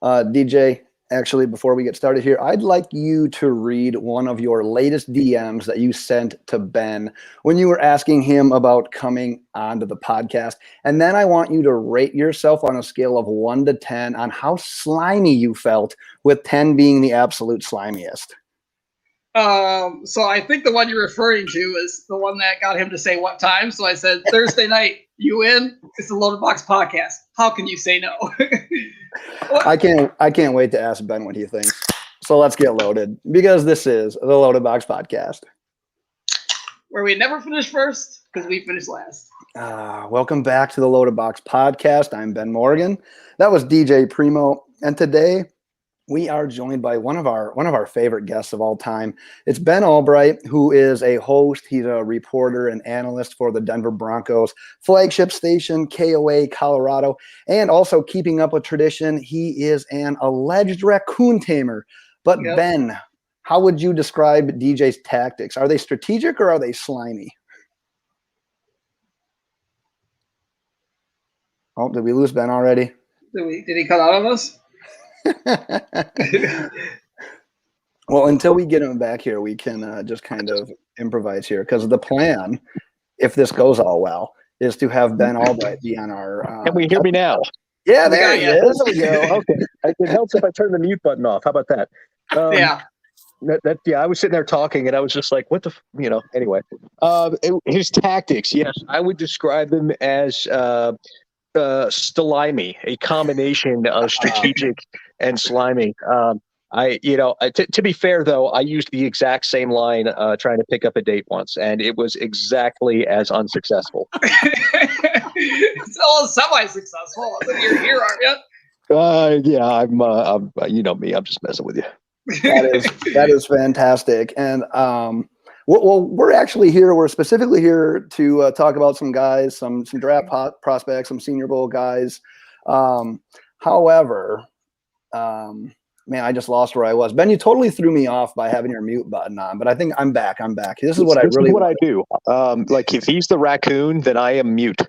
DJ, actually, before we get started here, I'd like you to read one of your latest DMs that you sent to Ben when you were asking him about coming onto the podcast. And then I want you to rate yourself on a scale of 1 to 10 on how slimy you felt, with 10 being the absolute slimiest. So I think the one you're referring to is the one that got him to say what time. So I said, Thursday night, you in? It's the Loaded Box podcast. How can you say no? I can't wait to ask Ben what he thinks. So let's get loaded, because this is the Loaded Box podcast, where we never finish first because we finish last. Welcome back to the Loaded Box podcast. I'm Ben Morgan. That was DJ Primo, and today we are joined by one of our favorite guests of all time. It's Ben Allbright, who is a host. He's a reporter and analyst for the Denver Broncos flagship station, KOA Colorado, and also keeping up with tradition, he is an alleged raccoon tamer. But yep. Ben, how would you describe DJ's tactics? Are they strategic or are they slimy? Oh, did we lose Ben already? Did he cut out on us? Well, until we get him back here, we can just kind of improvise here, because the plan, if this goes all well, is to have Ben Allbright be on our. Can we hear me now? Yeah, there he is. There we go. Okay, it helps if I turn the mute button off. How about that? Yeah. I was sitting there talking, and I was just like, "What the?" Anyway, his tactics. Yes, I would describe them as slimy, a combination of strategic and slimy. To be fair though, I used the exact same line trying to pick up a date once, and it was exactly as unsuccessful. It's all semi-successful. You're here, aren't you? Yeah, I'm you know me, I'm just messing with you. That is fantastic. And well, we're actually here. We're specifically here to talk about some guys, some draft prospects, some Senior Bowl guys. However, man, I just lost where I was. Ben, you totally threw me off by having your mute button on, but I think I'm back. This is what I do. Like if he's the raccoon, then I am mute.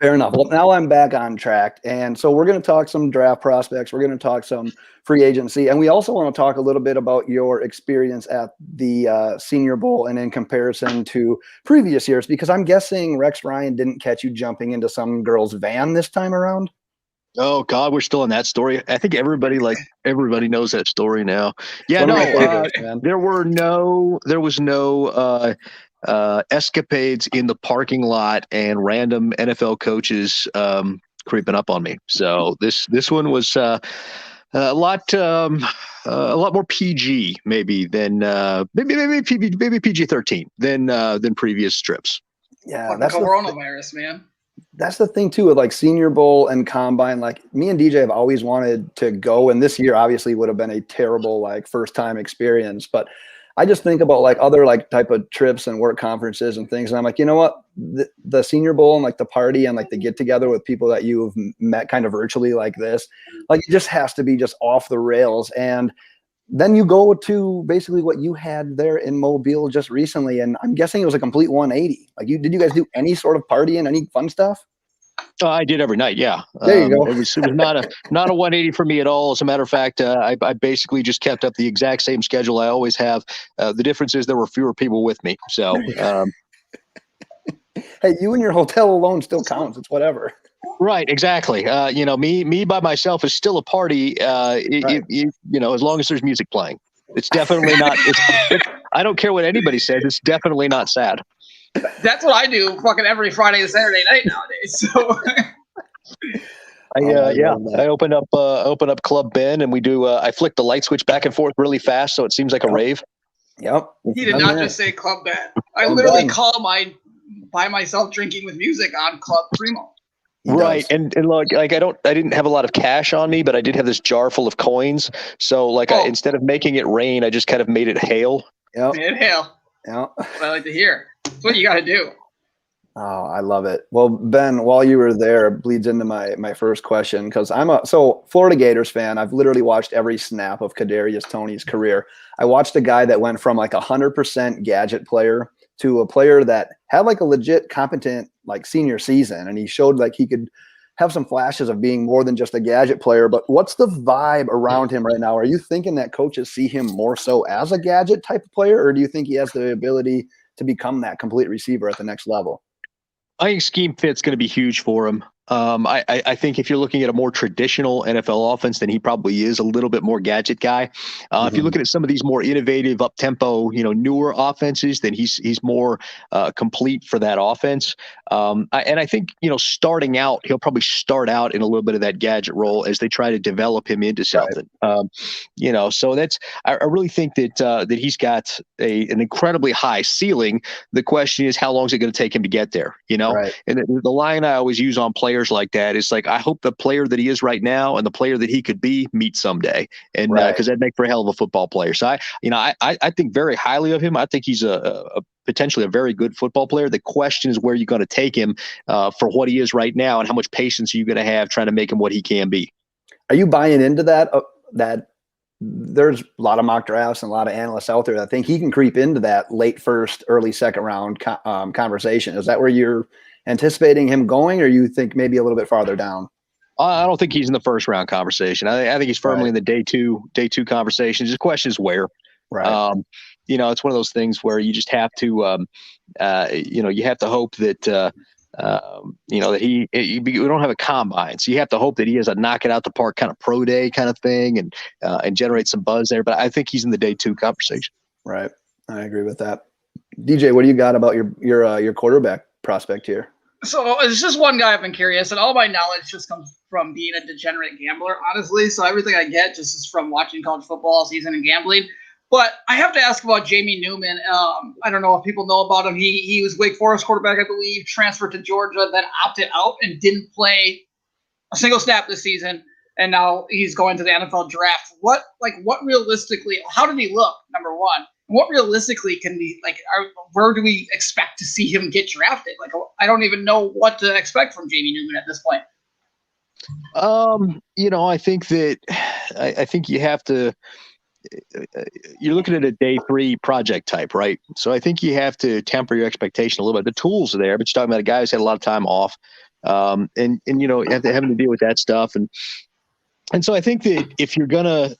Fair enough. Well, now I'm back on track. And so we're going to talk some draft prospects. We're going to talk some free agency. And we also want to talk a little bit about your experience at the Senior Bowl and in comparison to previous years, because I'm guessing Rex Ryan didn't catch you jumping into some girl's van this time around. Oh God, we're still in that story. I think everybody knows that story now. Yeah, there was no escapades in the parking lot and random NFL coaches creeping up on me. So this one was a lot more PG maybe than maybe PG-13 than previous trips. Yeah, that's the coronavirus, man. That's the thing too with like Senior Bowl and Combine. Like me and DJ have always wanted to go, and this year obviously would have been a terrible like first time experience. But I just think about like other like type of trips and work conferences and things, and I'm like, you know what, the Senior Bowl and like the party and like the get together with people that you've met kind of virtually like this, like it just has to be just off the rails. And then you go to basically what you had there in Mobile just recently, and I'm guessing it was a complete 180. Like, did you guys do any sort of partying, any fun stuff? I did every night. Yeah. There you go. It was not a 180 for me at all. As a matter of fact, I basically just kept up the exact same schedule I always have. The difference is there were fewer people with me. So, hey, you and your hotel alone still counts. It's whatever. Right. Exactly. Me by myself is still a party. Right. As long as there's music playing, it's definitely not. I don't care what anybody says. It's definitely not sad. That's what I do fucking every Friday and Saturday night nowadays. So I open up Club Ben, and we do I flick the light switch back and forth really fast so it seems like a rave. Yep. He did not just say Club Ben. I literally call my by myself drinking with music on Club Primo. Right. And like I didn't have a lot of cash on me, but I did have this jar full of coins. So instead of making it rain, I just kind of made it hail. Yep. Made it hail. Yeah. That's what I like to hear. That's what you got to do. Oh, I love it. Well, Ben, while you were there, it bleeds into my first question, because I'm a Florida Gators fan. I've literally watched every snap of Kadarius Toney's career. I watched a guy that went from like 100% gadget player to a player that had like a legit competent like senior season, and he showed like he could have some flashes of being more than just a gadget player, but what's the vibe around him right now? Are you thinking that coaches see him more so as a gadget type of player, or do you think he has the ability to become that complete receiver at the next level? I think scheme fit's going to be huge for him. I think if you're looking at a more traditional NFL offense, then he probably is a little bit more gadget guy. If you're looking at some of these more innovative, up tempo, newer offenses, then he's more complete for that offense. And I think starting out, he'll probably start out in a little bit of that gadget role as they try to develop him into something. Right. So that's I really think that he's got an incredibly high ceiling. The question is, how long is it going to take him to get there? Right. And the line I always use on players like that is like, I hope the player that he is right now and the player that he could be meet someday, and because that'd make for a hell of a football player. So I think very highly of him. I think he's a potentially a very good football player. The question is where you're going to take him for what he is right now, and how much patience are you going to have trying to make him what he can be. Are you buying into that? That there's a lot of mock drafts and a lot of analysts out there that think he can creep into that late first, early second round conversation. Is that where you're anticipating him going, or you think maybe a little bit farther down? I don't think he's in the first round conversation. I think he's firmly in the day two conversation. The question is where. Right. It's one of those things where you just have to, you have to hope that, that we don't have a combine, so you have to hope that he has a knock it out the park kind of pro day kind of thing, and generate some buzz there. But I think he's in the day two conversation. Right. I agree with that. DJ, what do you got about your quarterback prospect here? So it's just one guy I've been curious, and all my knowledge just comes from being a degenerate gambler, honestly. So everything I get just is from watching college football all season and gambling. But I have to ask about Jamie Newman. I don't know if people know about him. He was Wake Forest quarterback, I believe, transferred to Georgia, then opted out and didn't play a single snap this season. And now he's going to the NFL draft. What realistically, how did he look, number one? What realistically can we where do we expect to see him get drafted? I don't even know what to expect from Jamie Newman at this point. I think you have to. You're looking at a day three project type, right? So I think you have to temper your expectation a little bit. The tools are there, but you're talking about a guy who's had a lot of time off, and having to deal with that stuff, and so I think that if you're gonna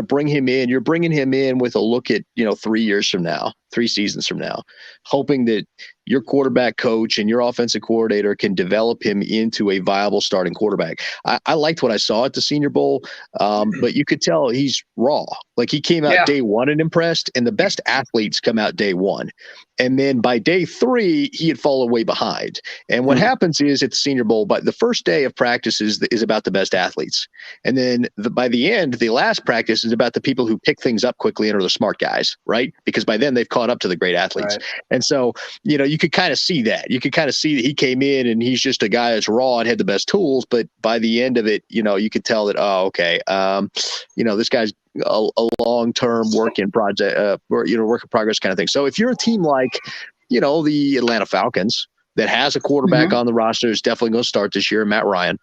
bring him in, you're bringing him in with a look at 3 seasons from now, hoping that your quarterback coach and your offensive coordinator can develop him into a viable starting quarterback. I liked what I saw at the Senior Bowl, but you could tell he's raw. Like, he came out day one and impressed, and the best athletes come out day one. And then by day 3, he had fallen way behind. And what happens is at the Senior Bowl, but the first day of practice is about the best athletes. And then by the end, the last practice is about the people who pick things up quickly and are the smart guys, right? Because by then they've caught up to the great athletes. Right. And so, you could kind of see that. You could kind of see that he came in and he's just a guy that's raw and had the best tools. But by the end of it, you could tell that, this guy's a long-term work in progress kind of thing. So if you're a team like, the Atlanta Falcons that has a quarterback on the roster is definitely going to start this year, Matt Ryan,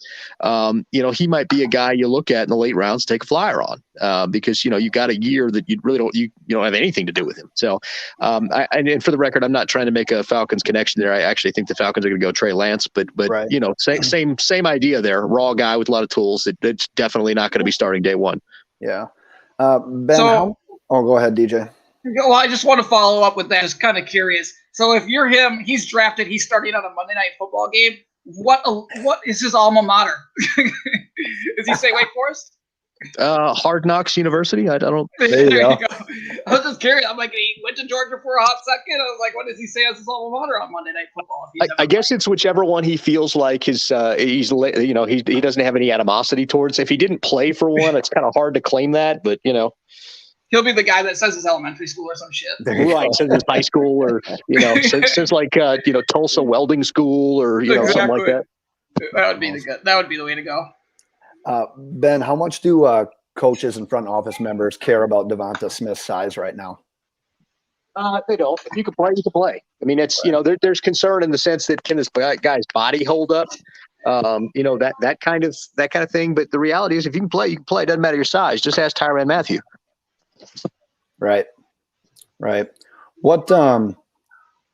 he might be a guy you look at in the late rounds, take a flyer on, because, you got a year that you really don't have anything to do with him. So, and for the record, I'm not trying to make a Falcons connection there. I actually think the Falcons are going to go Trey Lance, but right. Same idea there. Raw guy with a lot of tools that's definitely not going to be starting day one. Yeah. Ben, go ahead, DJ. Well, I just want to follow up with that. Just kind of curious. So if you're him, he's drafted, he's starting on a Monday Night Football game. What is his alma mater? Does he say Wake Forest? Hard Knocks University. I don't. There you go. I was just curious. I'm like, he went to Georgia for a hot second. I was like, what does he say as his alma mater on Monday Night Football? I guess it's whichever one he feels like he doesn't have any animosity towards. If he didn't play for one, it's kind of hard to claim that, but he'll be the guy that says his elementary school or some shit. Right, says his high school, or says like Tulsa Welding School, or something like that. That would be the way to go. Ben, how much do coaches and front office members care about Devonta Smith's size right now? They don't. If you can play, you can play. I mean, it's there's concern in the sense that can this guy's body hold up? That kind of thing. But the reality is, if you can play, you can play. It doesn't matter your size. Just ask Tyrann Mathieu. Right. What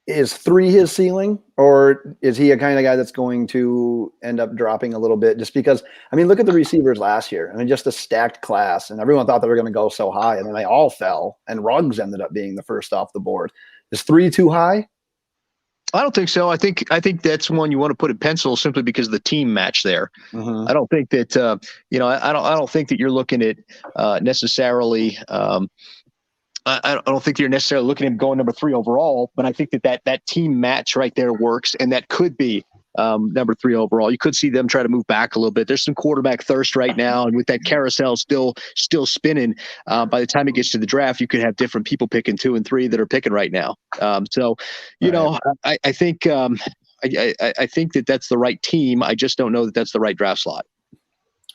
is 3 his ceiling, or is he a kind of guy that's going to end up dropping a little bit? Just because, I mean, look at the receivers last year. I mean, just a stacked class, and everyone thought they were going to go so high, and then they all fell, and Ruggs ended up being the first off the board. Is 3 too high? I don't think so. I think that's one you want to put in pencil simply because of the team match there. Mm-hmm. I don't think that I don't think that you're looking at necessarily. I don't think you're necessarily looking at him going number 3 overall, but I think that team match right there works, and that could be number 3 overall. You could see them try to move back a little bit. There's some quarterback thirst right now, and with that carousel still spinning, by the time it gets to the draft, you could have different people picking 2 and 3 that are picking right now. So, I think I think that that's the right team. I just don't know that that's the right draft slot.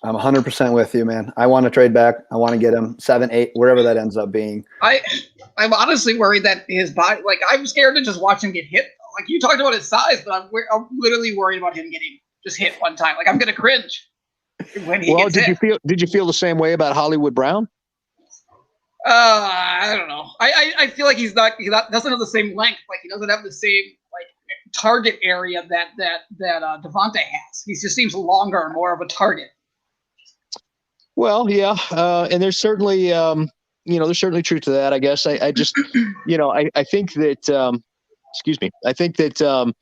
I'm 100% with you, man. I want to trade back. I want to get him 7, 8, wherever that ends up being. I'm honestly worried that his body, like, I'm scared to just watch him get hit. Like, you talked about his size, but I'm literally worried about him getting just hit one time. Like, I'm gonna cringe when he gets hit. Did you feel the same way about Hollywood Brown? I don't know. I feel like he doesn't have the same length. Like, he doesn't have the same like target area that Devontae has. He just seems longer and more of a target. Well, yeah, and there's certainly, there's certainly truth to that. I guess I just, I think that, excuse me, I think that,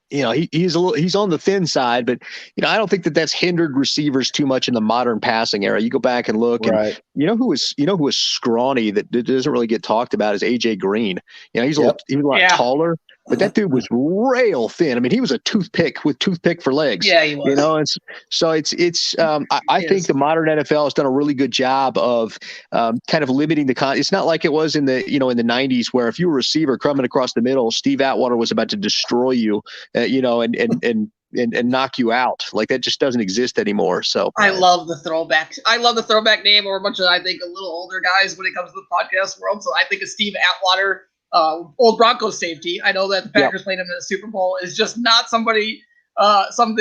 he's on the thin side, but I don't think that that's hindered receivers too much in the modern passing era. You go back and look, right. And who was scrawny that doesn't really get talked about is AJ Green. He was a lot taller. But that dude was rail thin. I mean, he was a toothpick for legs. Yeah, he was. And so it's. I think the modern NFL has done a really good job of kind of limiting the It's not like it was in the in the 90s where if you were a receiver coming across the middle, Steve Atwater was about to destroy you, and knock you out. Like, that just doesn't exist anymore. So I love the throwback. I love the throwback name over a bunch of, I think, a little older guys when it comes to the podcast world. So I think of Steve Atwater. Old Broncos safety. I know that the Packers played him in the Super Bowl is just not somebody, some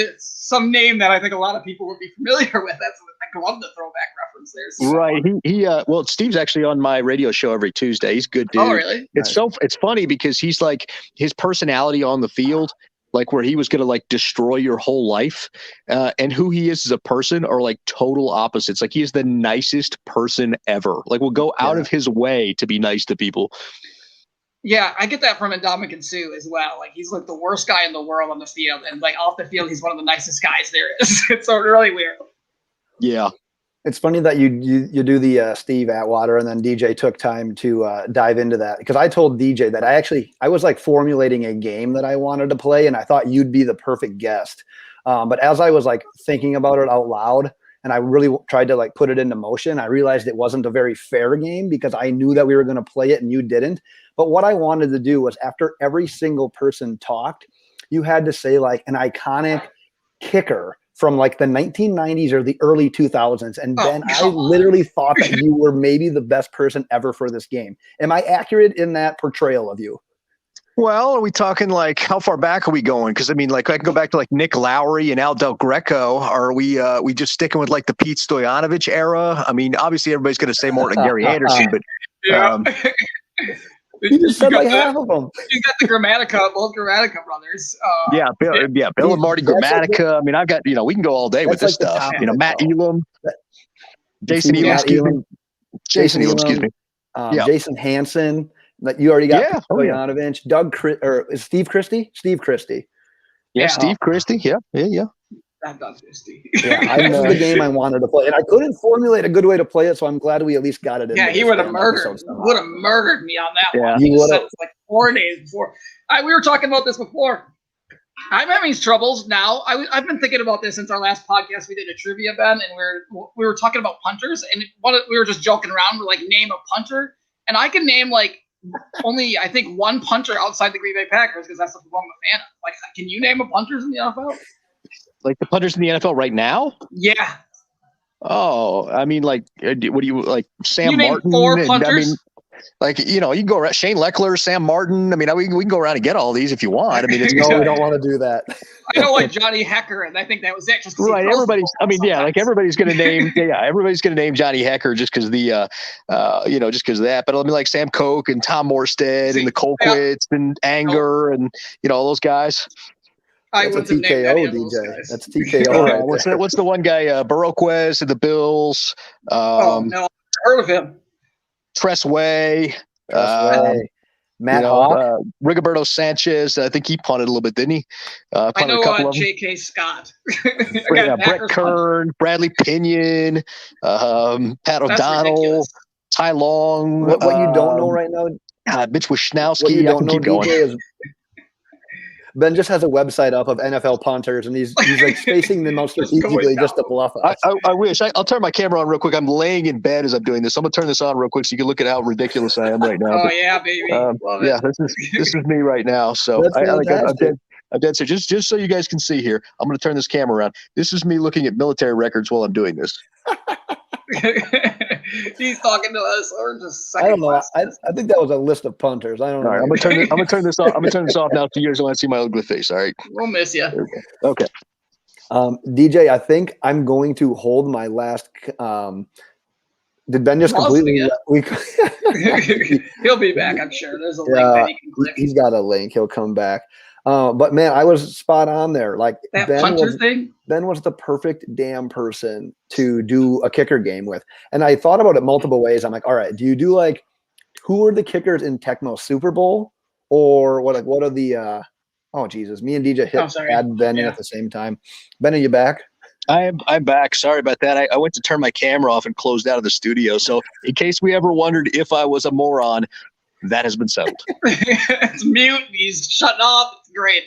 name that I think a lot of people would be familiar with. I love the throwback reference there. So right. Well, Steve's actually on my radio show every Tuesday. He's a good dude. Oh, really? It's funny because he's like, his personality on the field, like where he was going to like destroy your whole life, and who he is as a person are like total opposites. Like, he is the nicest person ever. Like, will go out of his way to be nice to people. Yeah, I get that from Ndamukong Suh as well. Like, he's like the worst guy in the world on the field, and like off the field, he's one of the nicest guys there is. It's so really weird. Yeah, it's funny that you do the Steve Atwater, and then DJ took time to dive into that, because I told DJ that I was like formulating a game that I wanted to play, and I thought you'd be the perfect guest. But as I was like thinking about it out loud, and I really tried to like put it into motion, I realized it wasn't a very fair game because I knew that we were going to play it and you didn't. But what I wanted to do was, after every single person talked, you had to say like an iconic kicker from like the 1990s or the early 2000s. And Ben, I literally thought that you were maybe the best person ever for this game. Am I accurate in that portrayal of you? Well, are we talking like how far back are we going? Because I mean, like I can go back to like Nick Lowry and Al Del Greco. Are we just sticking with like the Pete Stoyanovich era? I mean, obviously everybody's going to say more than Gary Anderson, but you just said like half of them. You got the both Grammatica brothers. Bill and Marty Grammatica. I mean, I've got we can go all day with this stuff. Matt Elam, Jason Elam, Jason Elam, excuse me. Jason Hansen. That you already got Stoyanovich, Steve Christie? Steve Christie. Yeah, Steve Christie. Yeah. That does Christie. This is the game I wanted to play, and I couldn't formulate a good way to play it, so I'm glad we at least got it in. Yeah, he would have murdered me on that one. He would have. Like 4 days before. We were talking about this before. I'm having troubles now. I've been thinking about this since our last podcast. We did a trivia, Ben, and we were talking about punters, and we were just joking around. We're like, name a punter, and I can name like only, I think, one punter outside the Green Bay Packers, because that's the one I'm a fan of. Like, can you name a punters in the NFL? Like the punters in the NFL right now? Yeah. Oh, I mean, like, what do you like? Sam you Martin? Name 4 punters? Like, you can go around Shane Leckler, Sam Martin. I mean, we can go around and get all these if you want. I mean, it's no, we don't want to do that. I know, like Johnny Hecker, and I think that was it. Just right. Everybody's going to name, everybody's going to name Johnny Hecker just because just because of that. But it'll be like Sam Koch and Tom Morstead and the Colquitts and Anger and, all those guys. That's a TKO, DJ. That's TKO. Right, what's the one guy? Baroquez and the Bills. No, I heard of him. Tress Way. Matt Hawk. Rigoberto Sanchez. I think he punted a little bit, didn't he? I know J.K. Scott. Brett Kern, Bradley Pinion, Pat O'Donnell, Ty Long. What you don't know right now? Mitch Wishnowski. What you don't know, DJ, is Ben just has a website up of NFL punters, and he's like spacing them out strategically just to bluff us. I wish. I'll turn my camera on real quick. I'm laying in bed as I'm doing this. I'm gonna turn this on real quick so you can look at how ridiculous I am right now. Yeah, baby. Yeah, this is me right now. So I'm dead serious. Just so you guys can see here, I'm gonna turn this camera around. This is me looking at military records while I'm doing this. He's talking to us, or just I don't know. I think that was a list of punters. I don't know. All right, I'm gonna turn this off. I'm gonna turn this off now. So you guys don't want to see my ugly face. All right. We'll miss you. Okay. DJ, I think I'm going to hold my last. Did Ben just completely? He'll be back. I'm sure. There's a link that he can click. He's got a link. He'll come back. But man, I was spot on there. Like that punter thing. Ben was the perfect damn person to do a kicker game with. And I thought about it multiple ways. I'm like, all right, do you do like who are the kickers in Tecmo Super Bowl, or what are the oh Jesus, me and DJ had Ben in at the same time. Ben, are you back? I'm back. Sorry about that. I went to turn my camera off and closed out of the studio. So in case we ever wondered if I was a moron, that has been settled. It's mute. He's shutting off. It's great.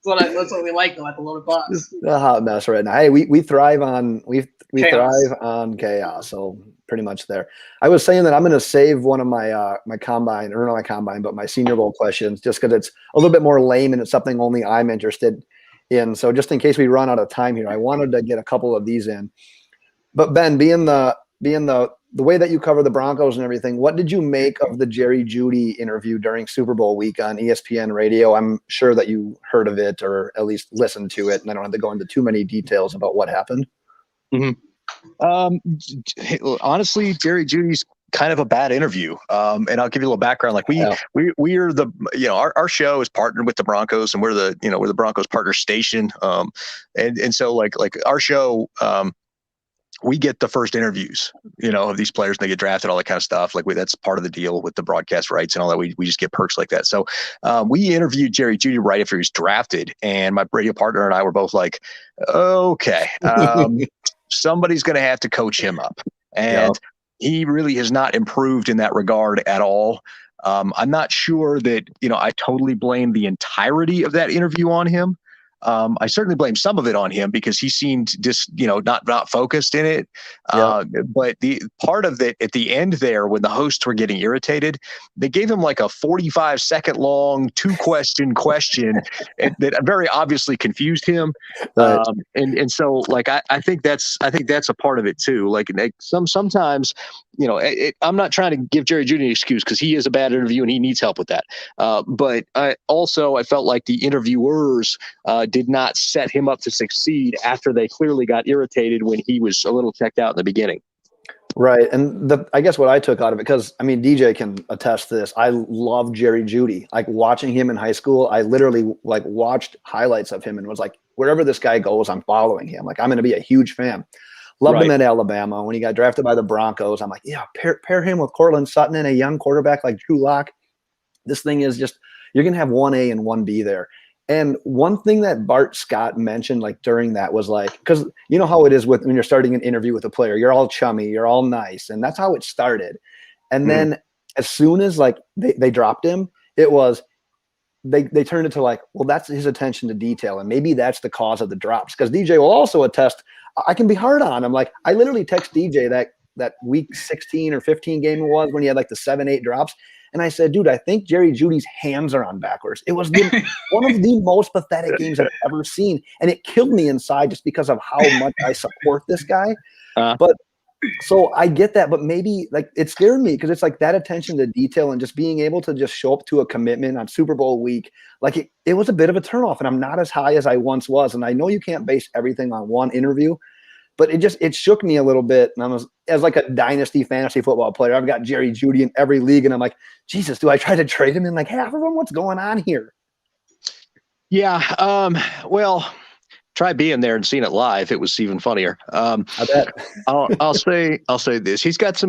That's what we like though at the Loaded Box. A hot mess right now. Hey, we thrive on thrive on chaos. So pretty much there. I was saying that I'm going to save one of my my combine, or not my combine, but my Senior Bowl questions, just because it's a little bit more lame and it's something only I'm interested in. So just in case we run out of time here, I wanted to get a couple of these in. But Ben, being the way that you cover the Broncos and everything, what did you make of the Jerry Jeudy interview during Super Bowl week on ESPN radio? I'm sure that you heard of it or at least listened to it, and I don't have to go into too many details about what happened. Mm-hmm. Honestly, Jerry Jeudy's kind of a bad interview. And I'll give you a little background. Like we are the, our show is partnered with the Broncos, and we're the Broncos partner station. And so like our show, we get the first interviews, of these players, and they get drafted, all that kind of stuff. Like that's part of the deal with the broadcast rights and all that. We just get perks like that. So we interviewed Jerry Jeudy right after he was drafted, and my radio partner and I were both like, okay, somebody's going to have to coach him up. And he really has not improved in that regard at all. I'm not sure that, I totally blame the entirety of that interview on him. I certainly blame some of it on him because he seemed just, not focused in it. But the part of it at the end there, when the hosts were getting irritated, they gave him like a 45-second long 2-question question that very obviously confused him. Right. And so like, I think that's a part of it too. Like sometimes, I'm not trying to give Jerry Jeudy an excuse because he is a bad interview and he needs help with that. But I felt like the interviewers did not set him up to succeed after they clearly got irritated when he was a little checked out in the beginning. Right. And I guess what I took out of it, because DJ can attest to this. I love Jerry Jeudy. Like watching him in high school, I literally watched highlights of him and was like, wherever this guy goes, I'm following him. Like I'm going to be a huge fan. Loved him at Alabama. When he got drafted by the Broncos, I'm like, yeah, pair him with Cortland Sutton and a young quarterback like Drew Lock. This thing is just, you're going to have 1A and 1B there. And one thing that Bart Scott mentioned like during that was like, because you know how it is when you're starting an interview with a player, you're all chummy, you're all nice. And that's how it started. And then as soon as like they dropped him, it was, they turned it to like, well, that's his attention to detail. And maybe that's the cause of the drops. Because DJ will also attest, I can be hard on him. Like I literally text DJ that week 16 or 15 game it was when he had like the 7-8 drops. And I said, dude, I think Jerry Judy's hands are on backwards. It was one of the most pathetic games I've ever seen. And it killed me inside just because of how much I support this guy. But So I get that, but maybe like it scared me because it's like that attention to detail and just being able to just show up to a commitment on Super Bowl week. Like it was a bit of a turnoff, and I'm not as high as I once was. And I know you can't base everything on one interview, but it shook me a little bit. And I was, as like a dynasty fantasy football player, I've got Jerry Jeudy in every league, and I'm like, Jesus, do I try to trade him in like half of them? What's going on here? Yeah. Well, try being there and seeing it live. It was even funnier. I bet. I'll say this. He's got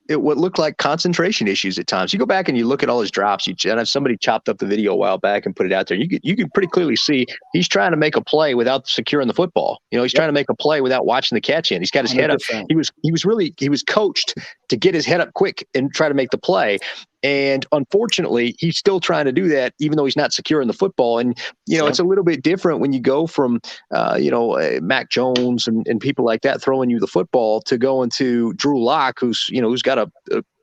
what looked like concentration issues at times. You go back and you look at all his drops. And somebody chopped up the video a while back and put it out there. You can pretty clearly see he's trying to make a play without securing the football. He's trying to make a play without watching the catch in. He's got his 100%. Head up. He was coached to get his head up quick and try to make the play. And unfortunately, he's still trying to do that, even though he's not securing the football. And, it's a little bit different when you go from, Mac Jones and people like that throwing you the football to going to Drew Lock, who's got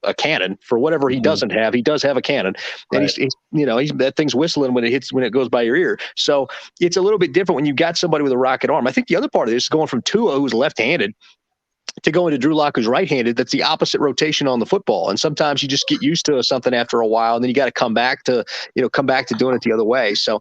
a cannon for whatever he doesn't have. He does have a cannon, and right. he's that thing's whistling when it goes by your ear. So it's a little bit different when you've got somebody with a rocket arm. I think the other part of this is going from Tua, who's left-handed, to go into Drew Lock, who's right-handed. That's the opposite rotation on the football. And sometimes you just get used to something after a while, and then you got to come back to doing it the other way. So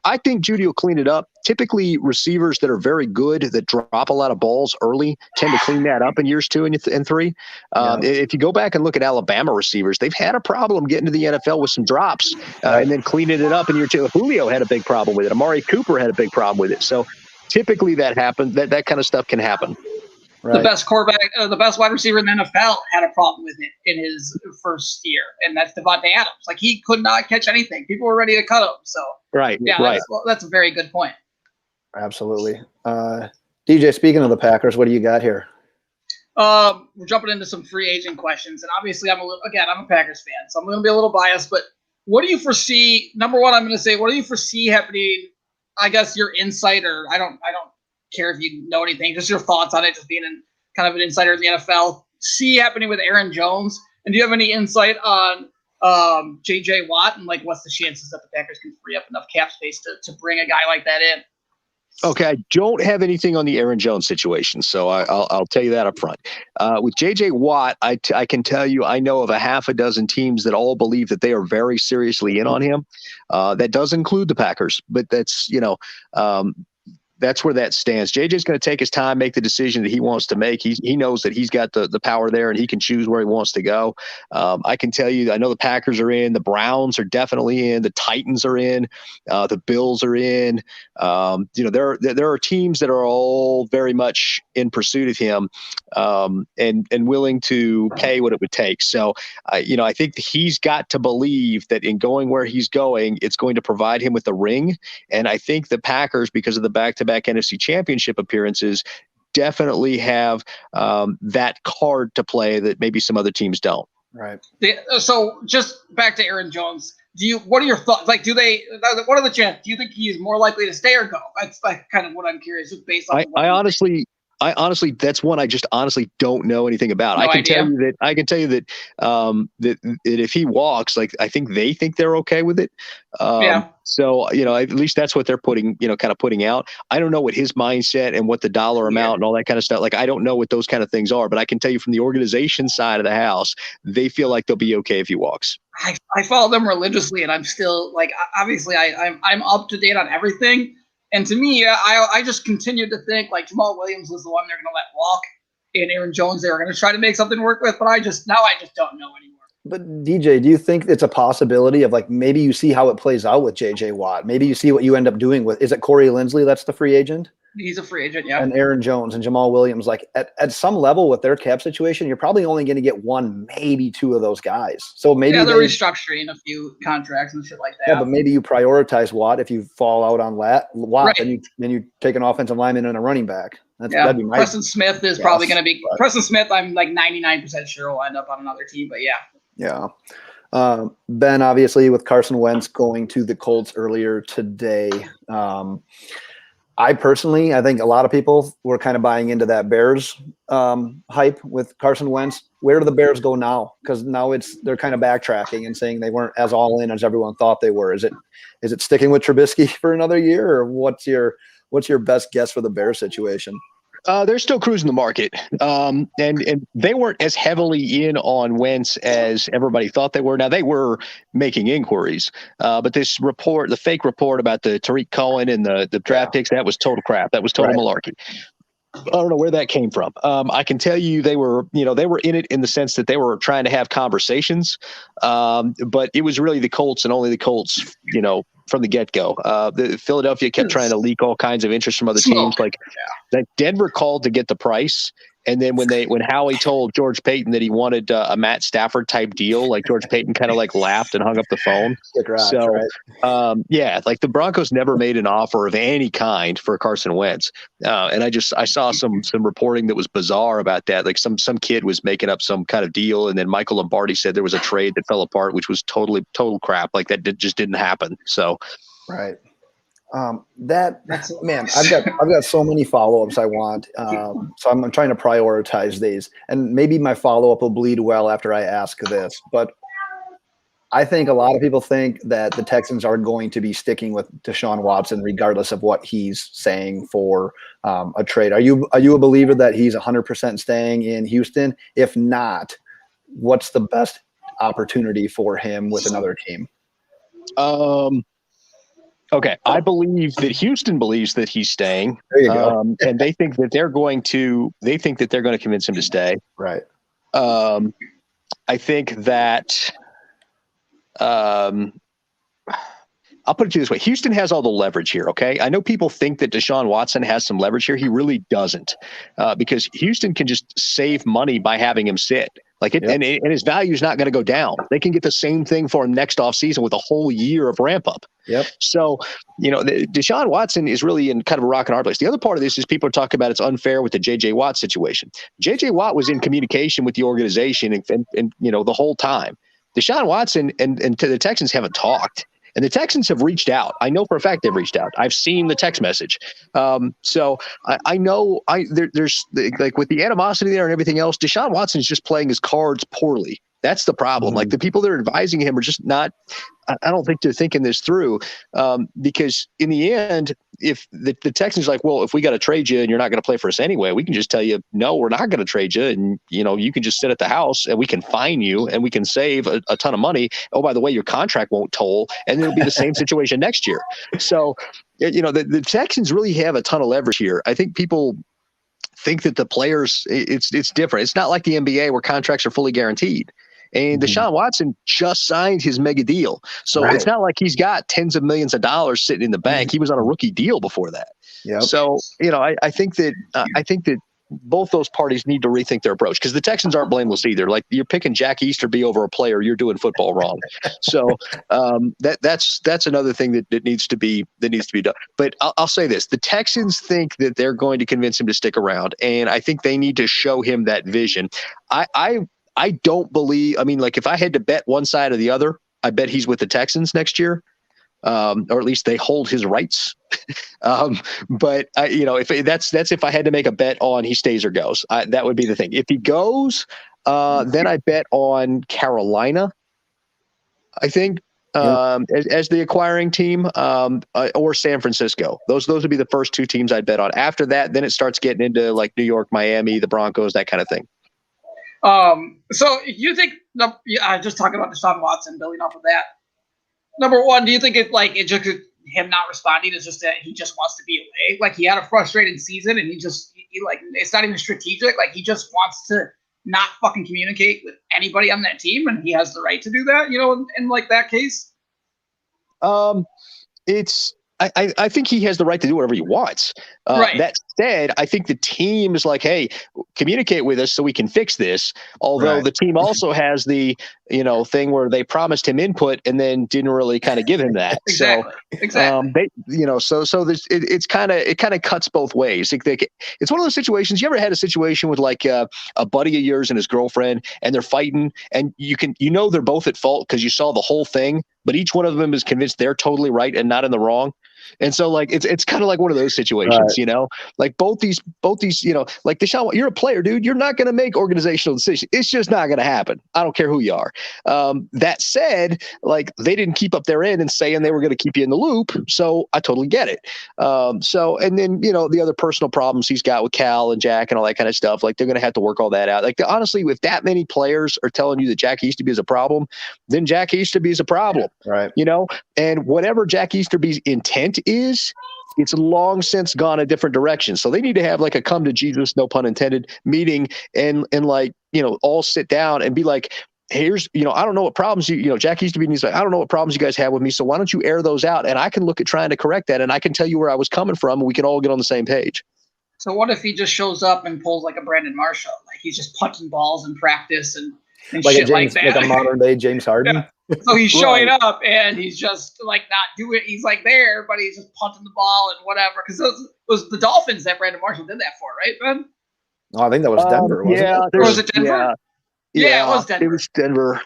I think Jeudy will clean it up. Typically, receivers that are very good, that drop a lot of balls early, tend to clean that up in years 2 and 3. If you go back and look at Alabama receivers, they've had a problem getting to the NFL with some drops and then cleaning it up in year 2. Julio had a big problem with it. Amari Cooper had a big problem with it. So typically that happens. That kind of stuff can happen. Right. The best quarterback, the best wide receiver in the NFL had a problem with it in his first year, and that's Devontae Adams. Like, he could not catch anything. People were ready to cut him. So, right. That's a very good point. Absolutely. DJ, speaking of the Packers, what do you got here? We're jumping into some free agent questions, and obviously I'm a Packers fan, so I'm going to be a little biased. But what do you foresee? Number one, I'm going to say, what do you foresee happening? I guess your insider. I don't care if you know anything, just your thoughts on it, just being kind of an insider in the NFL. See happening with Aaron Jones, and do you have any insight on JJ Watt, and like what's the chances that the Packers can free up enough cap space to bring a guy like that in? Okay, I don't have anything on the Aaron Jones situation, so I'll tell you that up front. With J.J. Watt, I can tell you I know of a half a dozen teams that all believe that they are very seriously in on him. That does include the Packers, but that's that's where that stands. JJ's going to take his time, make the decision that he wants to make. He knows that he's got the power there, and he can choose where he wants to go. I can tell you, I know the Packers are in, the Browns are definitely in, the Titans are in, the Bills are in. There are teams that are all very much in pursuit of him, and willing to pay what it would take. So, I think he's got to believe that in going where he's going, it's going to provide him with a ring. And I think the Packers, because of the back-to-back NFC Championship appearances, definitely have that card to play that maybe some other teams don't. Right. So just back to Aaron Jones. What are your thoughts? Like, what are the chances? Do you think he's more likely to stay or go? That's like kind of what I'm curious, just based on. I honestly, that's one I just honestly don't know anything about. No I can idea. tell you that that if he walks, like, I think they think they're okay with it. Yeah. So, at least that's what they're putting out. I don't know what his mindset and what the dollar amount and all that kind of stuff. Like, I don't know what those kind of things are, but I can tell you from the organization side of the house, they feel like they'll be okay if he walks. I follow them religiously, and I'm still like, obviously I'm up to date on everything. And to me, I just continued to think like Jamal Williams was the one they're going to let walk, and Aaron Jones they were going to try to make something work with. But I just don't know anymore. But DJ, do you think it's a possibility of like maybe you see how it plays out with JJ Watt? Maybe you see what you end up doing with, is it Corey Linsley that's the free agent? He's a free agent, yeah. And Aaron Jones and Jamal Williams, like at some level with their cap situation, you're probably only going to get one, maybe two of those guys. So maybe they're restructuring a few contracts and shit like that. Yeah, but maybe you prioritize Watt if you fall out on Watt, right. then you take an offensive lineman and a running back. That'd be nice. Preston Smith is probably going to be Preston Smith. I'm like 99% sure will end up on another team, but yeah. Yeah. Ben, obviously, with Carson Wentz going to the Colts earlier today, I think a lot of people were kind of buying into that Bears hype with Carson Wentz. Where do the Bears go now? Because now they're kind of backtracking and saying they weren't as all in as everyone thought they were. Is it sticking with Trubisky for another year, or what's your best guess for the Bears situation? They're still cruising the market, and they weren't as heavily in on Wentz as everybody thought they were. Now they were making inquiries, but this report, the fake report about the Tariq Cohen and the draft picks, that was total crap. That was total malarkey. I don't know where that came from. I can tell you they were in it in the sense that they were trying to have conversations, but it was really the Colts and only the Colts, from the get-go. The Philadelphia kept trying to leak all kinds of interest from other teams. Like Denver called to get the price. And then when Howie told George Payton that he wanted a Matt Stafford type deal, like George Payton kind of like laughed and hung up the phone. Like the Broncos never made an offer of any kind for Carson Wentz. And I saw some reporting that was bizarre about that. Like some kid was making up some kind of deal. And then Michael Lombardi said there was a trade that fell apart, which was total crap. Like that just didn't happen. So. Right. Man, I've got so many follow-ups I want. So I'm trying to prioritize these, and maybe my follow-up will bleed well after I ask this, but I think a lot of people think that the Texans are going to be sticking with Deshaun Watson regardless of what he's saying for a trade. Are you a believer that he's 100% staying in Houston? If not, what's the best opportunity for him with another team? Okay, I believe that Houston believes that he's staying, and they think that they're going to convince him to stay. Right. I think that I'll put it to you this way: Houston has all the leverage here. Okay, I know people think that Deshaun Watson has some leverage here. He really doesn't, because Houston can just save money by having him sit. And his value is not going to go down. They can get the same thing for him next offseason with a whole year of ramp up. Yep. So, Deshaun Watson is really in kind of a rock and hard place. The other part of this is people are talking about it's unfair with the J.J. Watt situation. J.J. Watt was in communication with the organization and the whole time. Deshaun Watson and the Texans haven't talked. And the Texans have reached out. I know for a fact they've reached out. I've seen the text message. So I know there's like with the animosity there and everything else, Deshaun Watson is just playing his cards poorly. That's the problem. Mm-hmm. Like the people that are advising him are just not, I don't think they're thinking this through, because in the end, if the Texans are like, well, if we got to trade you and you're not going to play for us anyway, we can just tell you, no, we're not going to trade you. And, you can just sit at the house and we can fine you and we can save a ton of money. Oh, by the way, your contract won't toll. And it'll be the same situation next year. So, the Texans really have a ton of leverage here. I think people think that the players, it's different. It's not like the NBA where contracts are fully guaranteed. And Deshaun Watson just signed his mega deal. So It's not like he's got tens of millions of dollars sitting in the bank. He was on a rookie deal before that. Yep. So, I think that both those parties need to rethink their approach, because the Texans aren't blameless either. Like, you're picking Jack Easterby over a player, you're doing football wrong. So that's another thing that needs to be done. But I'll say this: the Texans think that they're going to convince him to stick around, and I think they need to show him that vision. I don't believe. I mean, like, if I had to bet one side or the other, I bet he's with the Texans next year, or at least they hold his rights. But if that's if I had to make a bet on he stays or goes, that would be the thing. If he goes, then I bet on Carolina, I think, as the acquiring team, or San Francisco. Those would be the first two teams I'd bet on. After that, then it starts getting into like New York, Miami, the Broncos, that kind of thing. So you think, just talking about Deshaun Watson, building off of that, number one, do you think it's just him not responding is just that he just wants to be away? Like, he had a frustrating season and he it's not even strategic. Like, he just wants to not fucking communicate with anybody on that team, and he has the right to do that, in like that case? I think he has the right to do whatever he wants. Right. That said, I think the team is like, hey, communicate with us so we can fix this. Although the team also has the, thing where they promised him input and then didn't really kind of give him that. Exactly. So there's, it kind of cuts both ways. It's one of those situations. You ever had a situation with like a buddy of yours and his girlfriend, and they're fighting, and they're both at fault because you saw the whole thing, but each one of them is convinced they're totally right and not in the wrong. And so like it's kind of like one of those situations, like both these, like Deshaun, you're a player, dude. You're not going to make organizational decisions. It's just not going to happen. I don't care who you are. That said, like they didn't keep up their end and saying they were going to keep you in the loop. So I totally get it. And then, the other personal problems he's got with Cal and Jack and all that kind of stuff, like they're going to have to work all that out. Like honestly, if that many players are telling you that Jack Easterby is a problem, then Jack Easterby is a problem, right? And whatever Jack Easterby's intent is, it's long since gone a different direction. So they need to have like a come to Jesus, no pun intended, meeting and like, all sit down and be like, here's, I don't know what problems Jack Easterby needs, like, I don't know what problems you guys have with me. So why don't you air those out? And I can look at trying to correct that. And I can tell you where I was coming from and we can all get on the same page. So what if he just shows up and pulls like a Brandon Marshall? Like he's just punting balls in practice and like shit like that. Like a modern day James Harden. Yeah. So he's showing up and he's just like not doing it. He's like there, but he's just punting the ball and whatever. Because it was the Dolphins that Brandon Marshall did that for, right, Ben? Oh, I think that was Denver, wasn't it? Or was it Denver? Yeah, it was Denver. It was Denver.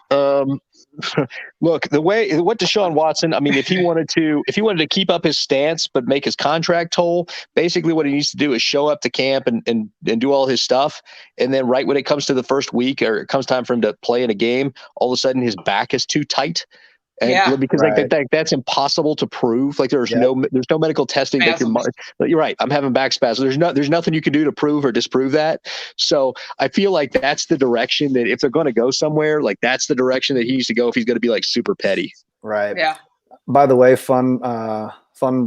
Look, what Deshaun Watson, I mean, if he wanted to keep up his stance but make his contract whole, basically what he needs to do is show up to camp and do all his stuff, and then right when it comes to the first week or it comes time for him to play in a game, all of a sudden his back is too tight. And because that's impossible to prove. Like there's no medical testing. You're right. I'm having back spasms. There's nothing you can do to prove or disprove that. So I feel like that's the direction that if they're going to go somewhere, like that's the direction that he needs to go if he's going to be like super petty. Right. Yeah. By the way, fun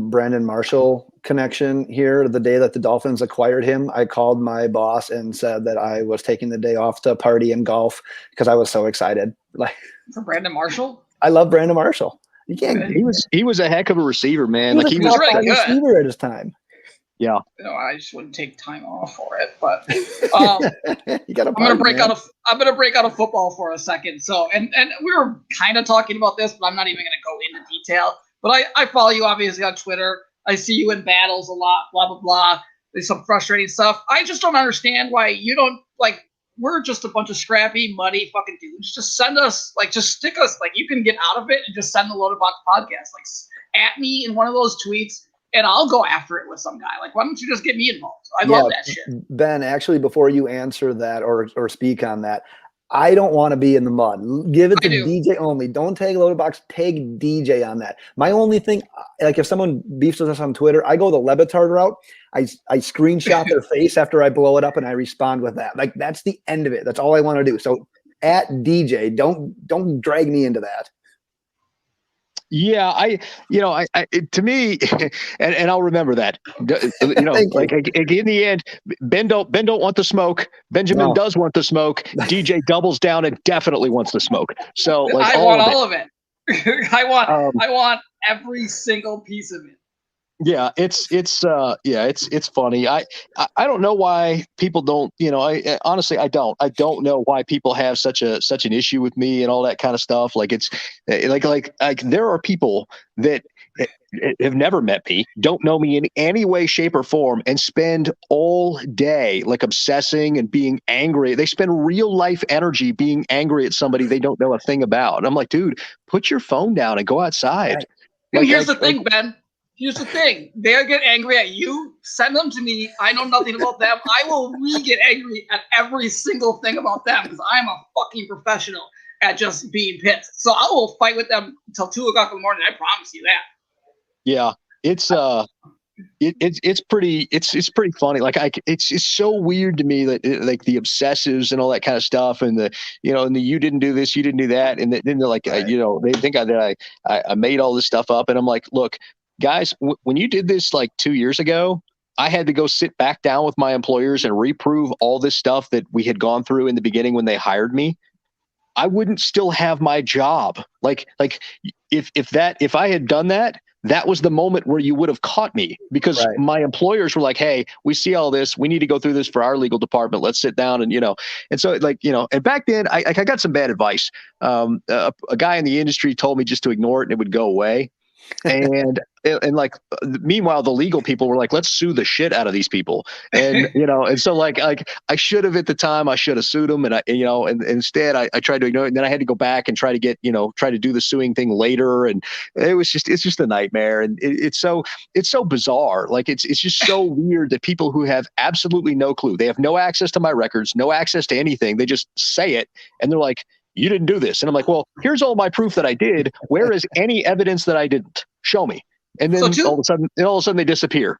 Brandon Marshall connection here. The day that the Dolphins acquired him, I called my boss and said that I was taking the day off to party and golf because I was so excited. Like for Brandon Marshall. I love Brandon Marshall. You can't. He was a heck of a receiver, man. He was really good receiver at his time. Yeah. I just wouldn't take time off for it, but you got. I'm gonna break out of football for a second. So, and we were kind of talking about this, but I'm not even gonna go into detail. But I follow you obviously on Twitter. I see you in battles a lot. Blah blah blah. There's some frustrating stuff. I just don't understand why you don't like. We're just a bunch of scrappy, muddy fucking dudes. Just send us, like, just stick us, like, you can get out of it and just send the Loaded Box podcast, like, at me in one of those tweets, and I'll go after it with some guy. Like, why don't you just get me involved? I love that shit. Ben, actually, before you answer that or speak on that, I don't want to be in the mud. Give it to DJ only. Don't tag Loaded Box. Tag DJ on that. My only thing, like if someone beefs with us on Twitter, I go the Levitard route. I screenshot their face after I blow it up and I respond with that. Like that's the end of it. That's all I want to do. So at DJ, don't drag me into that. Yeah, to me, and I'll remember that. Like in the end, Ben don't want the smoke. Benjamin does want the smoke. DJ doubles down and definitely wants the smoke. So like, I want all of it. I want every single piece of it. Yeah, it's funny. I don't know why people don't, honestly, I don't know why people have such an issue with me and all that kind of stuff. Like it's like there are people that have never met me, don't know me in any way, shape or form, and spend all day like obsessing and being angry. They spend real life energy being angry at somebody they don't know a thing about. And I'm like, dude, put your phone down and go outside. Right. And here's the thing, Ben. Here's the thing. They'll get angry at you. Send them to me. I know nothing about them. I will get angry at every single thing about them because I'm a fucking professional at just being pissed. So I will fight with them until 2 o'clock in the morning. I promise you that. Yeah, it's pretty funny. Like it's so weird to me that like the obsessives and all that kind of stuff, and the you didn't do this, you didn't do that, and then they're like they think that I made all this stuff up, and I'm like, look. Guys, when you did this like 2 years ago, I had to go sit back down with my employers and reprove all this stuff that we had gone through in the beginning when they hired me. I wouldn't still have my job. Like if I had done that, that was the moment where you would have caught me because my employers were like, hey, we see all this. We need to go through this for our legal department. Let's sit down and, and so and back then I got some bad advice. A guy in the industry told me just to ignore it and it would go away. And like, meanwhile, the legal people were like, let's sue the shit out of these people. And, and so like I should have at the time, I should have sued them. And and instead I tried to ignore it. And then I had to go back and try to do the suing thing later. And it's just a nightmare. And it's so bizarre. Like it's just so weird that people who have absolutely no clue, they have no access to my records, no access to anything. They just say it. And they're like, you didn't do this. And I'm like, well, here's all my proof that I did. Where is any evidence that I didn't? Show me. And then all of a sudden they disappear.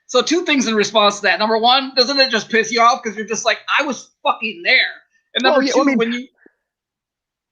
So 2 things in response to that. Number 1, doesn't it just piss you off because you're just like, I was fucking there. And number 2, when you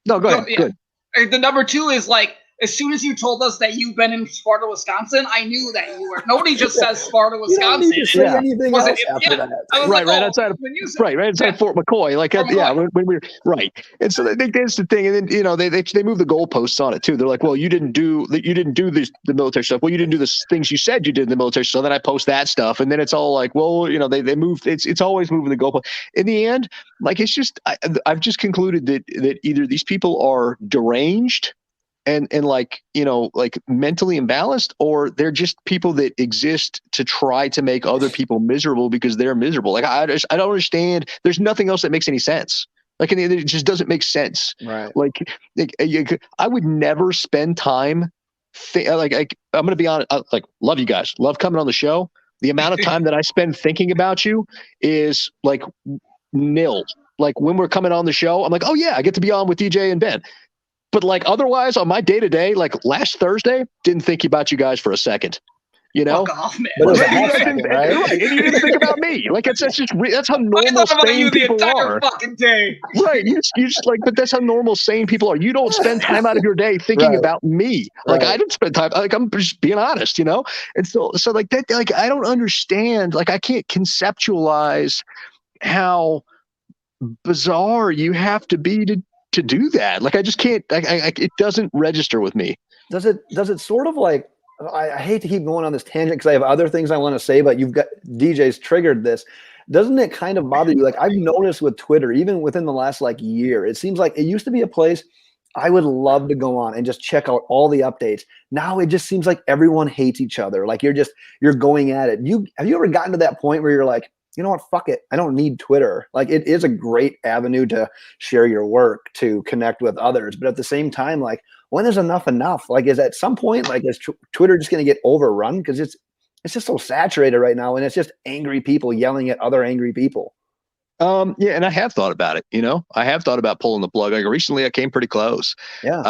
no, go ahead. Yeah. The number 2 is like, as soon as you told us that you've been in Sparta, Wisconsin, I knew that you were. Nobody just says Sparta, Wisconsin. You don't need to say anything else after that. Right outside Fort McCoy. Like, when we were right. And so that's the thing. And then they move the goalposts on it too. They're like, well, you didn't do the military stuff. Well, you didn't do the things you said you did in the military. So then I post that stuff, and then it's all like, well, they move. It's always moving the goalpost. In the end, like it's just I've just concluded that either these people are deranged and like mentally imbalanced, or they're just people that exist to try to make other people miserable because they're miserable. Like I don't understand. There's nothing else that makes any sense. Like it just doesn't make sense. Right. Like I would never spend time. I'm going to be honest. Like, love you guys. Love coming on the show. The amount of time that I spend thinking about you is like nil. Like when we're coming on the show, I'm like, oh yeah, I get to be on with DJ and Ben. But like otherwise on my day to day, like last Thursday, didn't think about you guys for a second. Fuck off, man. But right? And you didn't think about me. Like that's how normal sane people are. Fucking day. Right? You just like, but that's how normal sane people are. You don't spend time out of your day thinking about me. Like I didn't spend time. Like I'm just being honest, And so like that. Like I don't understand. Like I can't conceptualize how bizarre you have to be to do that. Like I just can't. It doesn't register with me. Does it sort of like? I hate to keep going on this tangent because I have other things I want to say, but you've got DJ's triggered this. Doesn't it kind of bother you? Like I've noticed with Twitter, even within the last year, it seems like it used to be a place I would love to go on and just check out all the updates. Now it just seems like everyone hates each other. Like you're going at it. Have you ever gotten to that point where you're like, you know what, fuck it, I don't need Twitter. Like it is a great avenue to share your work, to connect with others. But at the same time, like when is enough? Like is at some point, like is Twitter just going to get overrun? Because it's just so saturated right now. And it's just angry people yelling at other angry people. Yeah. And I have thought about it. I have thought about pulling the plug. Like recently I came pretty close. Yeah.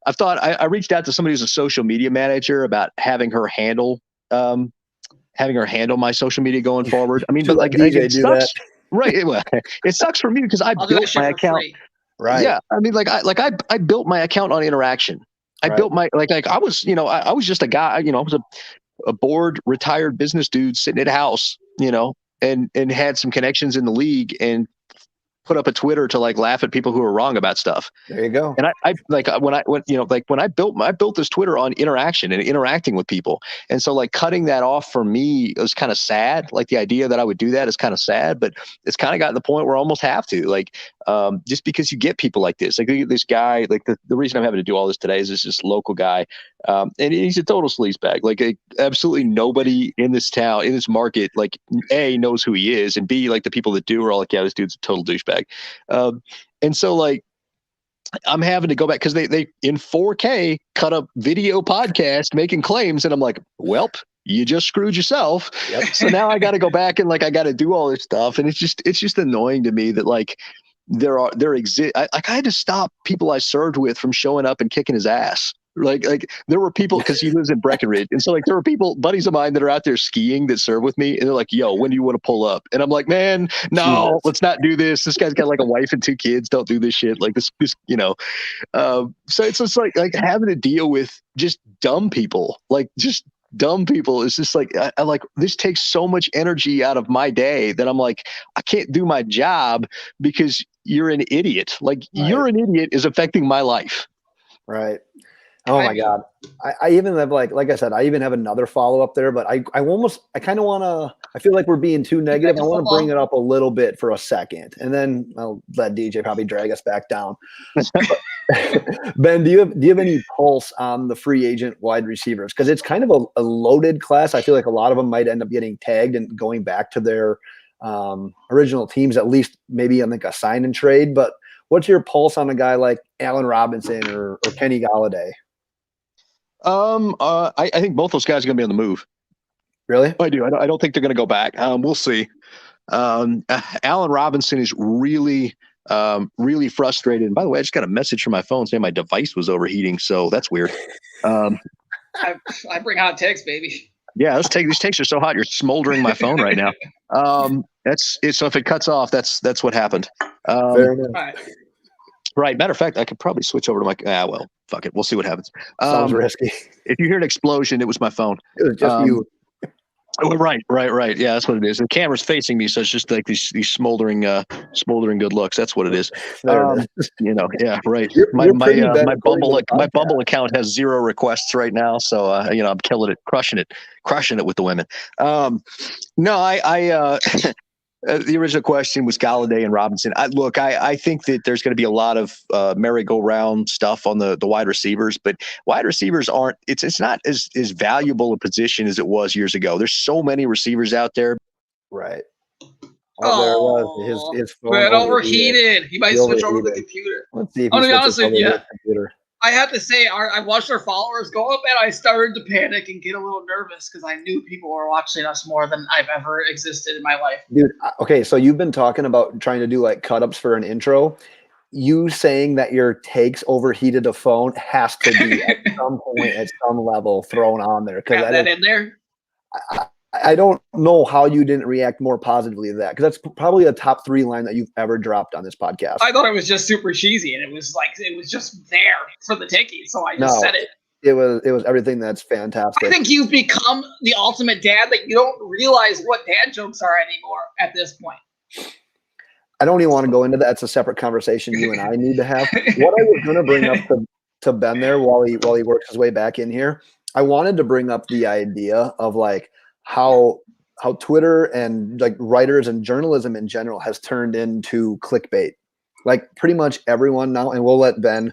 I've thought I reached out to somebody who's a social media manager about having her handle my social media going forward. I mean, but like it sucks, right? It sucks for me because I built my account. Right. Yeah. I mean, I built my account on interaction. I built my I was, I was just a guy. I was a bored, retired business dude sitting at a house, and had some connections in the league and put up a Twitter to laugh at people who are wrong about stuff. There you go. And when I built this Twitter on interaction and interacting with people. And so cutting that off for me was kind of sad. Like the idea that I would do that is kind of sad, but it's kind of gotten to the point where I almost have to just because you get people like this, this guy, the reason I'm having to do all this today is this local guy. And he's a total sleazebag. Absolutely nobody in this town, in this market, A, knows who he is, and B, the people that do are all like, yeah, this dude's a total douchebag. And so I'm having to go back because they in 4K cut a video podcast making claims, and I'm like, welp, you just screwed yourself. Yep. So now I got to go back and I got to do all this stuff, and it's just annoying to me that I had to stop people I served with from showing up and kicking his ass. There were people, because he lives in Breckenridge, and so there were buddies of mine that are out there skiing that serve with me, and they're like, yo, when do you want to pull up? And I'm like, man, no, let's not do this. This guy's got a wife and 2 kids. Don't do this shit. So it's just having to deal with just dumb people. Dumb people is just I this takes so much energy out of my day that I'm like, I can't do my job because you're an idiot. Right. You're an idiot is affecting my life. Right. Oh my God. I even have like I said, I even have another follow up there, but I kind of want to, I feel like we're being too negative. I want to bring it up a little bit for a second, and then I'll let DJ probably drag us back down. Ben, do you have any pulse on the free agent wide receivers? Because it's kind of a loaded class. I feel like a lot of them might end up getting tagged and going back to their original teams, at least maybe on like a sign and trade. But what's your pulse on a guy like Allen Robinson or Kenny Golladay? I think both those guys are going to be on the move. Really? I do. I don't think they're going to go back. We'll see. Allen Robinson is really frustrated. And by the way, I just got a message from my phone saying my device was overheating. So that's weird. I bring hot takes, baby. Yeah, these takes are so hot. You're smoldering my phone right now. That's it. So if it cuts off, that's what happened. Fair enough. Right. Matter of fact, I could probably switch over to my. Well, fuck it. We'll see what happens. Sounds risky. If you hear an explosion, it was my phone. It was just you. Oh, right. Yeah, that's what it is. The camera's facing me, so it's just like these smoldering good looks. That's what it is. Yeah, right. My Bumble account has 0 requests right now, so I'm killing it, crushing it with the women. The original question was Golladay and Robinson. I think that there's going to be a lot of merry-go-round stuff on the wide receivers, but wide receivers aren't. It's not as valuable a position as it was years ago. There's so many receivers out there. Right. Oh, there it was. His phone overheated. He might switch over the computer. Let's see if I'm gonna be honest with you. Computer. I have to say, I watched our followers go up, and I started to panic and get a little nervous because I knew people were watching us more than I've ever existed in my life. Dude, okay, so you've been talking about trying to do like cut-ups for an intro. You saying that your takes overheated a phone has to be at some point, at some level, thrown on there. Have that in there? I don't know how you didn't react more positively to that, because that's probably a top 3 line that you've ever dropped on this podcast. I thought it was just super cheesy, and it was just there for the taking, so I just said it. It was everything that's fantastic. I think you've become the ultimate dad that you don't realize what dad jokes are anymore at this point. I don't even want to go into that. It's a separate conversation you and I need to have. What I was going to bring up to Ben there while he works his way back in here, I wanted to bring up the idea of like how Twitter and like writers and journalism in general has turned into clickbait. Like pretty much everyone now, and we'll let Ben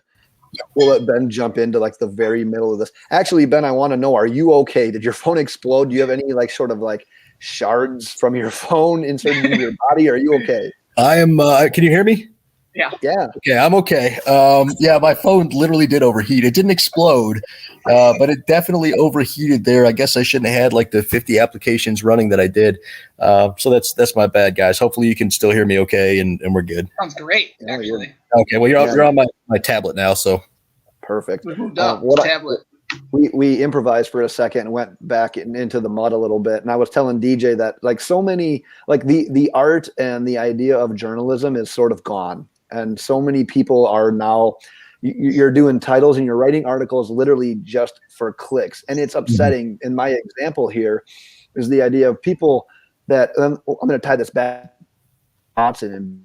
jump into like the very middle of this. Actually, Ben, I want to know, are you okay? Did your phone explode? Do you have any like sort of like shards from your phone inserted into your body? Are you okay? I am. Can you hear me? Yeah. Okay, I'm okay. My phone literally did overheat. It didn't explode, but it definitely overheated there. I guess I shouldn't have had like the 50 applications running that I did. So that's my bad, guys. Hopefully you can still hear me okay, and we're good. Sounds great, actually. Okay, well, you're on my tablet now, so. Perfect. Tablet. We improvised for a second and went back into the mud a little bit. And I was telling DJ that like so many, like the art and the idea of journalism is sort of gone. And so many people are now, you're doing titles and you're writing articles literally just for clicks. And it's upsetting. In my example here is the idea of people that, I'm going to tie this back to Watson. And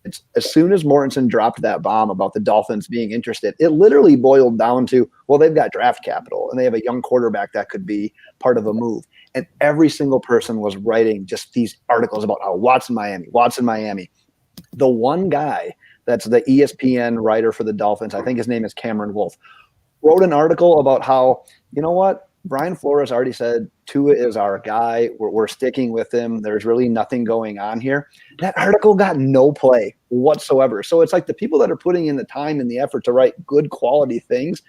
it's, as soon as Mortensen dropped that bomb about the Dolphins being interested, it literally boiled down to, well, they've got draft capital and they have a young quarterback that could be part of a move. And every single person was writing just these articles about how Watson, Miami. The one guy that's the ESPN writer for the Dolphins, I think his name is Cameron Wolf, wrote an article about how, you know what, Brian Flores already said Tua is our guy. We're sticking with him. There's really nothing going on here. That article got no play whatsoever. So it's like the people that are putting in the time and the effort to write good quality things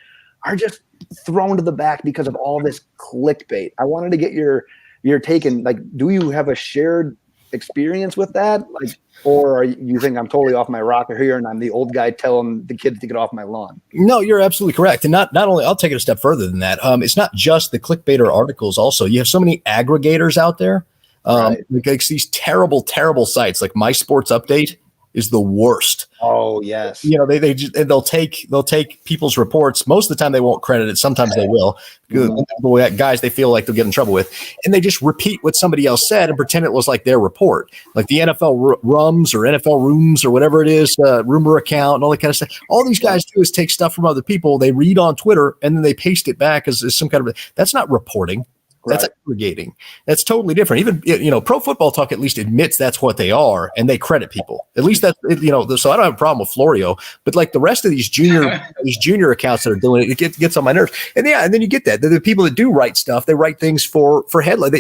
are just thrown to the back because of all this clickbait. I wanted to get your take in, like, do you have a shared experience with that? Like, or are you think I'm totally off my rocker here and I'm the old guy telling the kids to get off my lawn? No, you're absolutely correct. And not only, I'll take it a step further than that. It's not just the clickbaiter articles. Also, you have so many aggregators out there. Right. Like these terrible sites like My Sports Update. is the worst. Oh yes. They'll take people's reports. Most of the time they won't credit it. Sometimes they will. Guys they feel like they'll get in trouble with, and they just repeat what somebody else said and pretend it was like their report, like the NFL Rums or NFL Rooms or whatever it is, rumor account and all that kind of stuff. All these guys do is take stuff from other people, they read on Twitter, and then they paste it back as some kind of. That's not reporting. That's aggregating. That's totally different. Even, Pro Football Talk at least admits that's what they are, and they credit people. At least that's, so I don't have a problem with Florio, but like the rest of these junior accounts that are doing it, it gets on my nerves. And then you get that. The people that do write stuff, they write things for headline.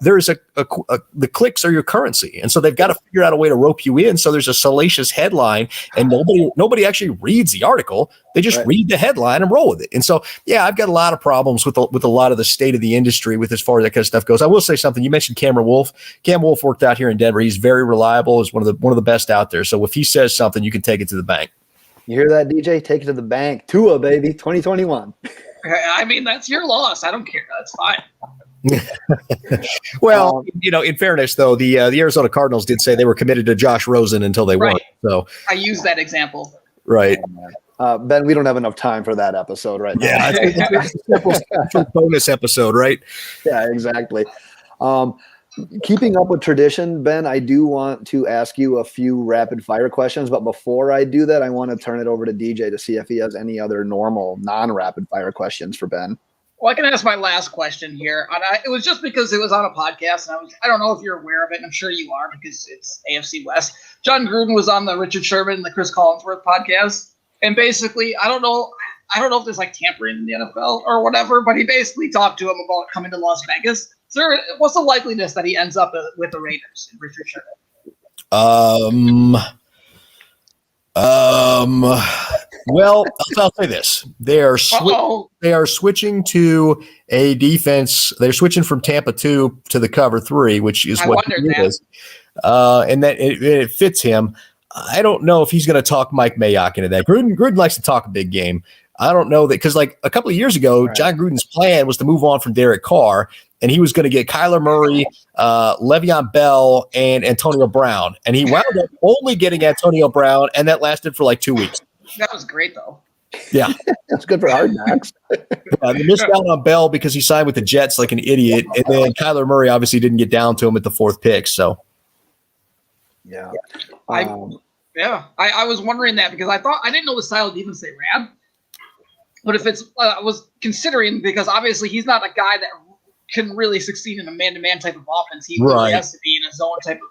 There's the clicks are your currency. And so they've got to figure out a way to rope you in. So there's a salacious headline, and nobody actually reads the article. They just read the headline and roll with it. And so, I've got a lot of problems with a lot of the state of the industry with as far as that kind of stuff goes. I will say something. You mentioned Cameron Wolf. Cam Wolf worked out here in Denver. He's very reliable. Is one of the best out there. So if he says something, you can take it to the bank. You hear that, DJ? Take it to the bank. Tua, baby, 2021. I mean, that's your loss. I don't care. That's fine. Well, in fairness, though, the Arizona Cardinals did say they were committed to Josh Rosen until they won. So I use that example. Right. Ben, we don't have enough time for that episode right now. Yeah, it's a simple bonus episode, right? Yeah, exactly. Keeping up with tradition, Ben, I do want to ask you a few rapid fire questions, but before I do that, I want to turn it over to DJ to see if he has any other normal non-rapid fire questions for Ben. Well, I can ask my last question here. It was just because it was on a podcast, and I don't know if you're aware of it, and I'm sure you are because it's AFC West. John Gruden was on the Richard Sherman and the Chris Collinsworth podcast. And basically, I don't know if there's like tampering in the NFL or whatever, but he basically talked to him about coming to Las Vegas. What's the likeliness that he ends up with the Raiders and Richard Sherman? Well, I'll say this: they are switching to a defense. They're switching from Tampa 2 to the cover 3, which is what it is, and that it fits him. I don't know if he's going to talk Mike Mayock into that. Gruden likes to talk a big game. I don't know that because like a couple of years ago, John Gruden's plan was to move on from Derek Carr, and he was going to get Kyler Murray, Le'Veon Bell, and Antonio Brown. And he wound up only getting Antonio Brown, and that lasted for like 2 weeks. That was great, though. Yeah. That's good for Hard Knocks. They missed out on Bell because he signed with the Jets like an idiot, and then Kyler Murray obviously didn't get down to him at the 4th pick, so. Yeah. I was wondering that because I didn't know the style of defense they ran. But if it's, I was considering because obviously he's not a guy that can really succeed in a man-to-man type of offense. He really has to be in a zone type of,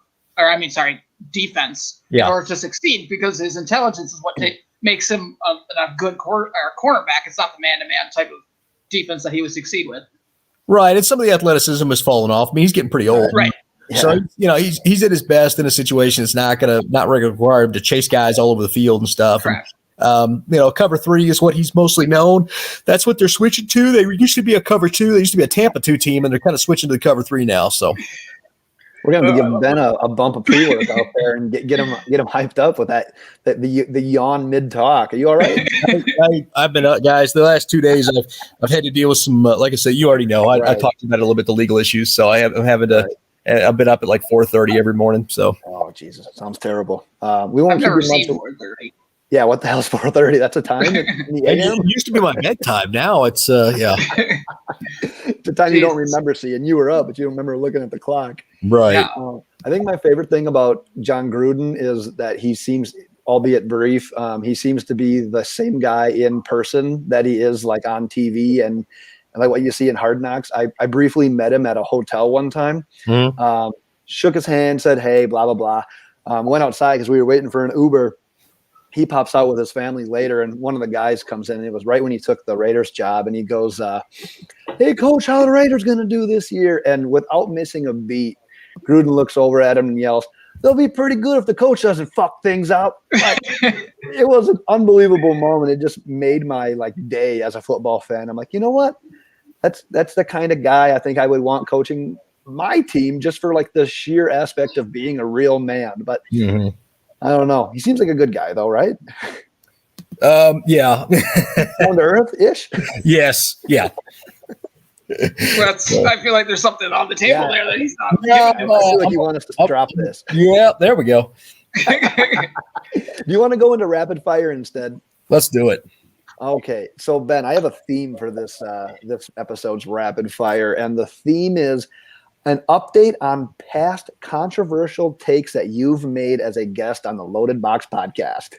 defense in order to succeed because his intelligence is what makes him a good cornerback. It's not the man-to-man type of defense that he would succeed with. Right, and some of the athleticism has fallen off. I mean, he's getting pretty old. Right. Yeah. So, he's at his best in a situation that's not going to require him to chase guys all over the field and stuff. Correct. And, cover 3 is what he's mostly known. That's what they're switching to. They used to be a cover 2. They used to be a Tampa 2 team, and they're kind of switching to the cover 3 now. So we're going to give Ben a bump of pre-work out there and get him hyped up with that the yawn mid-talk. Are you all right? I've been up, guys. The last 2 days, I've had to deal with some, like I said, you already know. I talked about it a little bit, the legal issues. So I'm having to. I've been up at like 4:30 every morning. So, oh Jesus, sounds terrible. We won't. I've never seen 4:30. Yeah, what the hell's 4:30? That's a time. It used to be my bedtime. Now it's It's a time you don't remember seeing. You were up, but you don't remember looking at the clock. Right. Yeah. I think my favorite thing about John Gruden is that he seems, albeit brief, he seems to be the same guy in person that he is like on TV and like what you see in Hard Knocks. I briefly met him at a hotel one time, shook his hand, said, hey, blah, blah, blah. Went outside because we were waiting for an Uber. He pops out with his family later, and one of the guys comes in. And it was right when he took the Raiders job, and he goes, hey, Coach, how are the Raiders going to do this year? And without missing a beat, Gruden looks over at him and yells, they'll be pretty good if the coach doesn't fuck things up. Like, it was an unbelievable moment. It just made my day as a football fan. I'm like, you know what? That's the kind of guy I think I would want coaching my team just for the sheer aspect of being a real man. But I don't know. He seems like a good guy though, right? Yeah. Down to earth-ish? Yes. Yeah. I feel like there's something on the table there that he's not. I feel like you want us to drop this. Yeah, there we go. Do you want to go into rapid fire instead? Let's do it. Okay, so Ben, I have a theme for this this episode's rapid fire, and the theme is an update on past controversial takes that you've made as a guest on the Loaded Box podcast.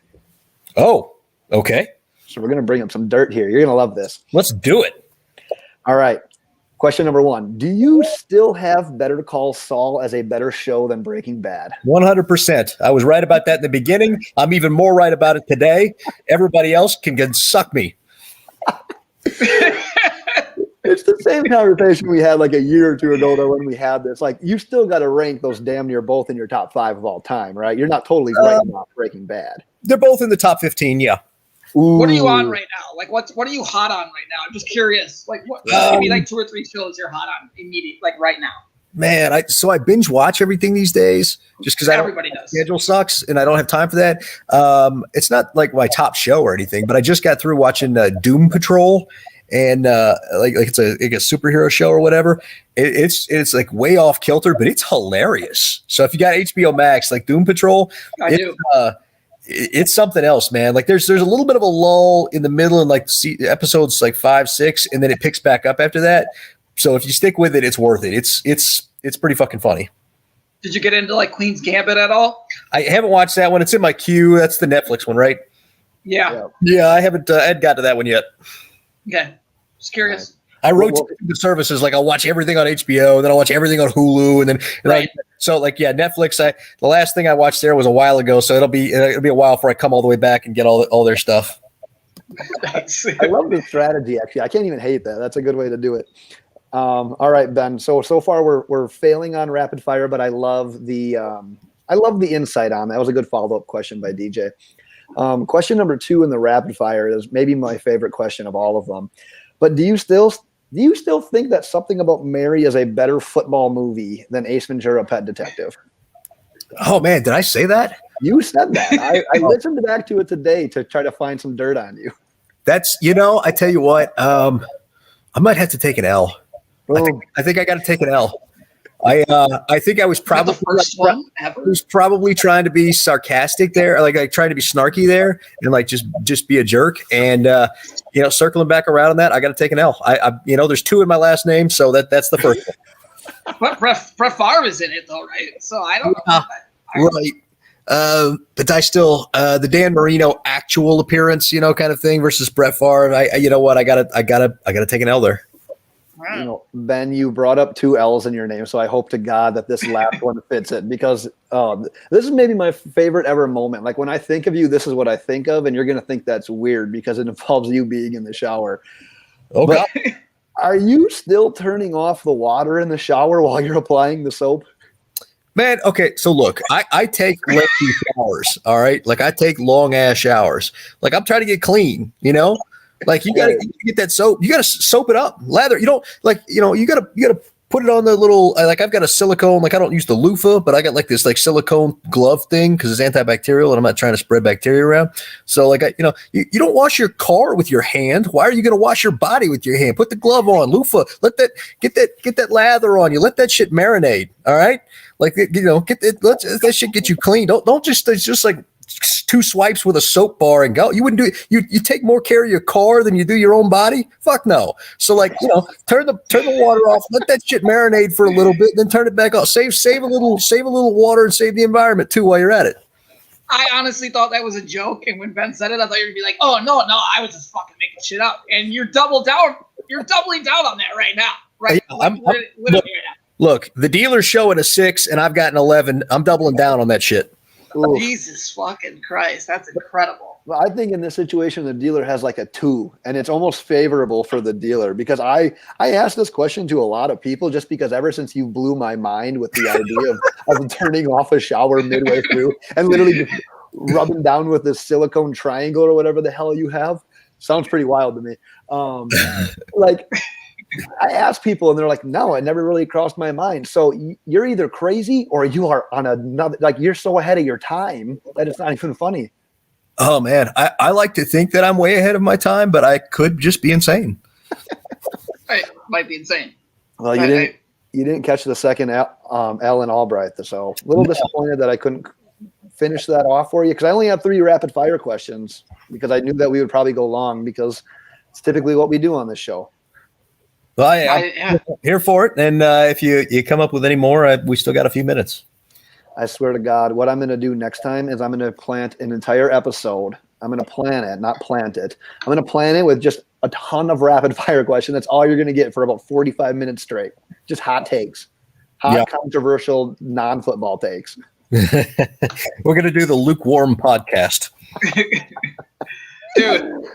Oh, okay. So we're gonna bring up some dirt here. You're gonna love this. Let's do it. All right. Question number 1. Do you still have Better Call Saul as a better show than Breaking Bad? 100%. I was right about that in the beginning. I'm even more right about it today. Everybody else can suck me. It's the same conversation we had like a year or two ago though when we had this. Like, you still got to rank those damn near both in your top 5 of all time, right? You're not totally writing off Breaking Bad. They're both in the top 15, yeah. Ooh. What are you on right now? Like, what are you hot on right now? I'm just curious. Like, what? Give me like 2 or 3 shows you're hot on immediately, like right now. Man, I binge watch everything these days just because Everybody does. Schedule sucks and I don't have time for that. It's not like my top show or anything, but I just got through watching Doom Patrol, and like it's a superhero show or whatever. It's like way off kilter, but it's hilarious. So if you got HBO Max, like Doom Patrol, I do. It's something else, man. Like there's a little bit of a lull in the middle, and like episodes like 5, 6, and then it picks back up after that. So if you stick with it, it's worth it. It's pretty fucking funny. Did you get into like Queen's Gambit at all? I haven't watched that one. It's in my queue. That's the Netflix one, right? Yeah. Yeah, I haven't got to that one yet. Okay. Just curious. I rotate the services. Like I'll watch everything on HBO, then I'll watch everything on Hulu, and then Right. Netflix. The last thing I watched there was a while ago, so it'll be a while before I come all the way back and get all their stuff. Thanks. I love the strategy, actually. I can't even hate that. That's a good way to do it. All right, Ben. So far we're failing on rapid fire, but I love the insight on that. That was a good follow-up question by DJ. Question number 2 in the rapid fire is maybe my favorite question of all of them. But do you still think that Something About Mary is a better football movie than Ace Ventura: Pet Detective? Oh man, did I say that? You said that. I listened back to it today to try to find some dirt on you. That's I tell you what, I might have to take an L. I think I got to take an L. I think I was probably the first one ever. was probably trying to be sarcastic there, like trying to be snarky there, and like just be a jerk. And circling back around on that, I got to take an L. I there's 2 in my last name, so that's the first one. But Brett Favre is in it though, right? So I don't know. Right. But I still the Dan Marino actual appearance, kind of thing versus Brett Favre. I gotta take an L there. Ben, you brought up 2 L's in your name, so I hope to God that this last one fits it, because this is maybe my favorite ever moment. Like when I think of you, this is what I think of, and you're going to think that's weird because it involves you being in the shower. Okay. But are you still turning off the water in the shower while you're applying the soap? Man, okay, so look, I take lengthy showers, all right? Like I take long ass showers. Like I'm trying to get clean, Like you gotta get that soap. You gotta soap it up, lather. You don't you gotta put it on the little. Like I've got a silicone. Like I don't use the loofah, but I got like this like silicone glove thing because it's antibacterial, and I'm not trying to spread bacteria around. So like you don't wash your car with your hand. Why are you gonna wash your body with your hand? Put the glove on, loofah. Get that lather on you. Let that shit marinate. All right, like let that shit get you clean. Don't just like 2 swipes with a soap bar and go. You wouldn't do it. You take more care of your car than you do your own body? Fuck no. So like, turn the water off, let that shit marinate for a little bit, then turn it back off. Save a little water and save the environment too while you're at it. I honestly thought that was a joke, and when Ben said it, I thought you were gonna be like, "Oh no, I was just fucking making shit up." And you're doubling down on that right now, right? Yeah, look, the dealer's showing a 6, and I've got an 11. I'm doubling down on that shit. Ooh. Jesus fucking Christ, that's incredible. Well, I think in this situation, the dealer has like a 2, and it's almost favorable for the dealer, because I asked this question to a lot of people just because ever since you blew my mind with the idea of turning off a shower midway through and literally just rubbing down with this silicone triangle or whatever the hell you have. Sounds pretty wild to me. Like I ask people and they're like, no, it never really crossed my mind. So you're either crazy or you are on another, like you're so ahead of your time that it's not even funny. Oh man. I like to think that I'm way ahead of my time, but I could just be insane. It might be insane. Well, you didn't catch the second Alan Albright, so a little disappointed that I couldn't finish that off for you? Because I only have 3 rapid fire questions because I knew that we would probably go long because it's typically what we do on this show. Well, I'm here for it. And if you come up with any more, we still got a few minutes. I swear to God, what I'm going to do next time is I'm going to plant an entire episode. I'm going to plan it, not plant it. I'm going to plan it with just a ton of rapid fire questions. That's all you're going to get for about 45 minutes straight. Just hot takes. Controversial, non-football takes. We're going to do the lukewarm podcast. Dude,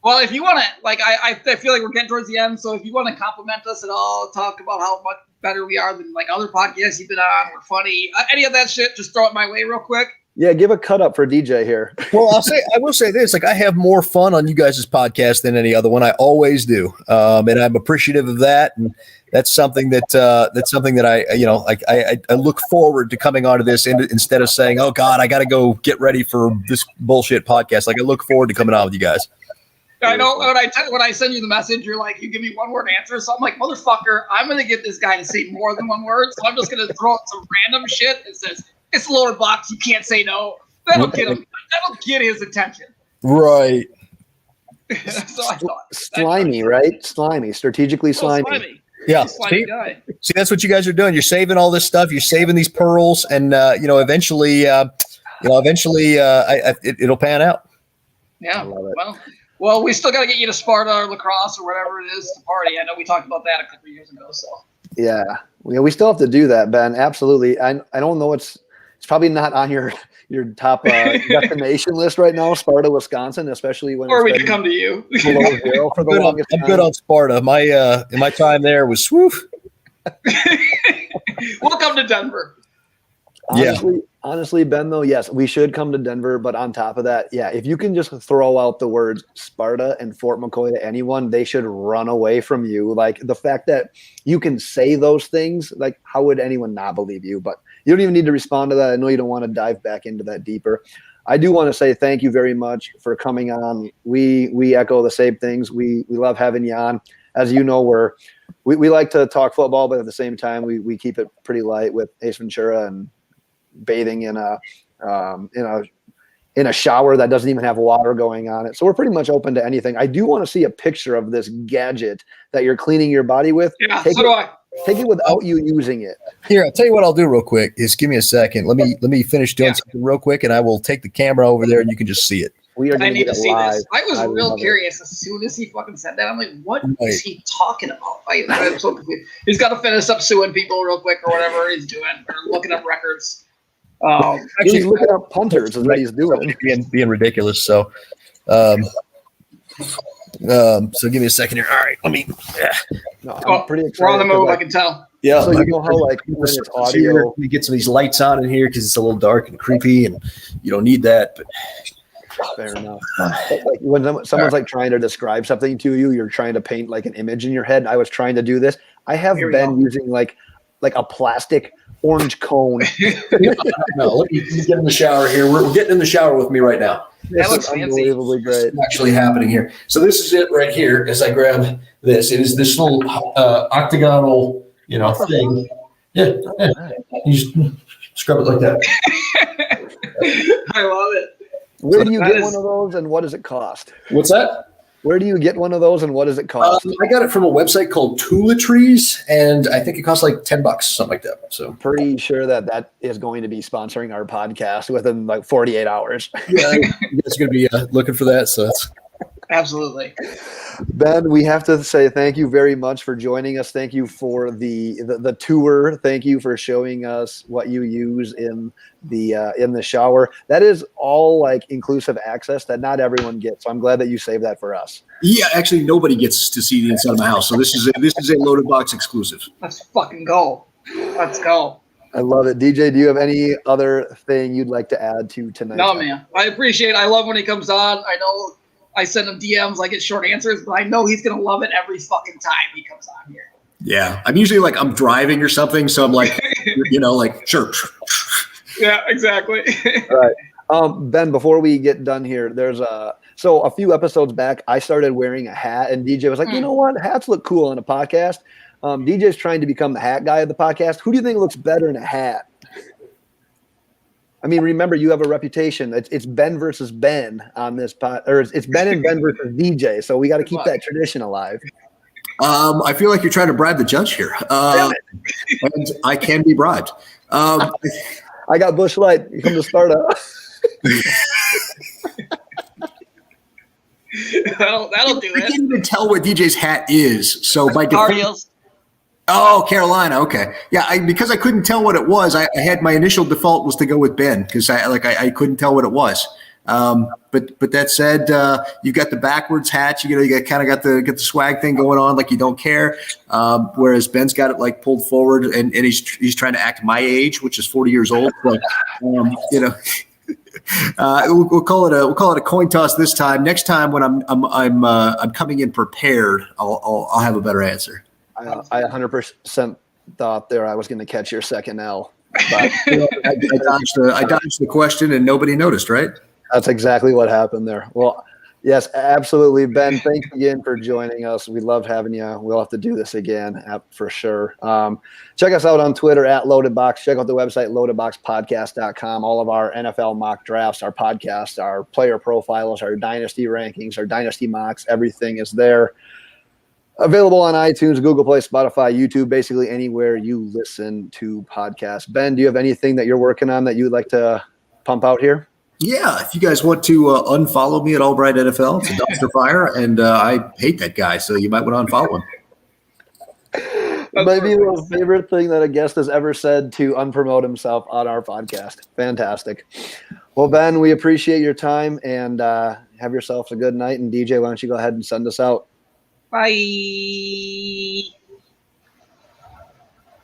well, if you want to, like, I feel like we're getting towards the end. So if you want to compliment us at all, talk about how much better we are than like other podcasts you've been on, we're funny, any of that shit, just throw it my way real quick. Yeah, give a cut up for DJ here. Well, I will say this: like, I have more fun on you guys' podcast than any other one. I always do, and I'm appreciative of that. And that's something that I look forward to coming onto this instead of saying, "Oh God, I got to go get ready for this bullshit podcast." Like, I look forward to coming on with you guys. I know when I send you the message, you're like, you give me 1-word answer. So I'm like, motherfucker, I'm going to get this guy to say more than 1 word. So I'm just going to throw out some random shit that says, it's a lower box. You can't say no. That'll get him. That'll get his attention. Right. So I thought. Slimy, right? Slimy. Strategically slimy. Yeah. Slimy guy. See, that's what you guys are doing. You're saving all this stuff. You're saving these pearls. And, eventually, it'll pan out. Yeah. Well, we still got to get you to Sparta or lacrosse or whatever it is to party. I know we talked about that a couple of years ago. So yeah, we still have to do that, Ben. Absolutely. I don't know. It's probably not on your top destination list right now, Sparta, Wisconsin, especially when. Or we could come to you. Below zero for the longest time. I'm good on Sparta. My time there was swoof. We'll come to Denver. Honestly, Ben, though, yes, we should come to Denver. But on top of that, yeah, if you can just throw out the words Sparta and Fort McCoy to anyone, they should run away from you. Like, the fact that you can say those things, like, how would anyone not believe you? But you don't even need to respond to that. I know you don't want to dive back into that deeper. I do want to say thank you very much for coming on. We echo the same things. We love having you on. As you know, we like to talk football, but at the same time, we keep it pretty light with Ace Ventura and bathing in a shower that doesn't even have water going on it. So we're pretty much open to anything. I do want to see a picture of this gadget that you're cleaning your body with. Yeah, so do I. Take it without you using it. Here, I'll tell you what I'll do real quick is give me a second. Let me finish doing something real quick, and I will take the camera over there, and you can can just see it. I need to see this. I was real curious as soon as he fucking said that. I'm like, what is he talking about? I'm so confused. He's got to finish up suing people real quick or whatever he's doing, or looking up records. He's looking up punters is what he's doing. Being ridiculous. So, so give me a second here. All right, let me. I'm pretty excited. We're on the move. I can tell. Yeah. So you know how when it's audio, let me get some of these lights on in here because it's a little dark and creepy, and you don't need that. But fair enough. But like when someone's like trying to describe something to you, you're trying to paint like an image in your head. I was trying to do this. I have been using like a plastic orange cone. No, let me get in the shower here. We're getting in the shower with me right now. That looks unbelievably great. It's actually happening here. So this is it right here. As I grab this, it is this little octagonal, thing. Yeah. You just scrub it like that. I love it. Where do you get one of those, and what does it cost? What's that? Where do you get one of those, and what does it cost? I got it from a website called Toiletries, and I think it costs like $10, something like that. So pretty sure that is going to be sponsoring our podcast within like 48 hours. Yeah, it's going to be looking for that. So that's absolutely. Ben, we have to say thank you very much for joining us. Thank you for the tour. Thank you for showing us what you use in the shower. That is all like inclusive access that not everyone gets. So I'm glad that you saved that for us. Yeah, actually nobody gets to see the inside of my house. So this is a Loaded Box exclusive. Let's fucking go. Let's go. I love it. DJ, do you have any other thing you'd like to add to tonight? No, man. I appreciate it. I love when he comes on. I know I send him DMs, I get short answers, but I know he's going to love it every fucking time he comes on here. Yeah. I'm usually like I'm driving or something. So I'm like, sure. Yeah, exactly. All right. Ben, before we get done here, so a few episodes back, I started wearing a hat, and DJ was like, you know what? Hats look cool on a podcast. DJ's trying to become the hat guy of the podcast. Who do you think looks better in a hat? I mean, remember, you have a reputation. It's Ben versus Ben on this pod, or it's Ben and Ben versus DJ. So we got to keep that tradition alive. I feel like you're trying to bribe the judge here. And I can be bribed. I got Busch Light. You come to Sparta. That'll do it. I can't even tell what DJ's hat is. So by Cardinals. Oh, Carolina. Okay. Yeah. Because I couldn't tell what it was. I had my initial default was to go with Ben because I couldn't tell what it was. But that said, you got the backwards hat. You kind of got the swag thing going on, like you don't care. Whereas Ben's got it like pulled forward, and he's trying to act my age, which is 40 years old. So, we'll call it a coin toss this time. Next time when I'm coming in prepared, I'll have a better answer. I 100% thought there I was going to catch your second L. But I dodged the question and nobody noticed, right? That's exactly what happened there. Well, yes, absolutely. Ben, thanks again for joining us. We loved having you. We'll have to do this again for sure. Check us out on Twitter at LoadedBox. Check out the website, loadedboxpodcast.com. All of our NFL mock drafts, our podcasts, our player profiles, our dynasty rankings, our dynasty mocks, everything is there. Available on iTunes, Google Play, Spotify, YouTube, basically anywhere you listen to podcasts. Ben, do you have anything that you're working on that you'd like to pump out here? Yeah, if you guys want to unfollow me at Allbright NFL, it's a dumpster fire, and I hate that guy, so you might want to unfollow him. Maybe the favorite thing that a guest has ever said to unpromote himself on our podcast. Fantastic. Well, Ben, we appreciate your time, and have yourself a good night. And DJ, why don't you go ahead and send us out? Bye.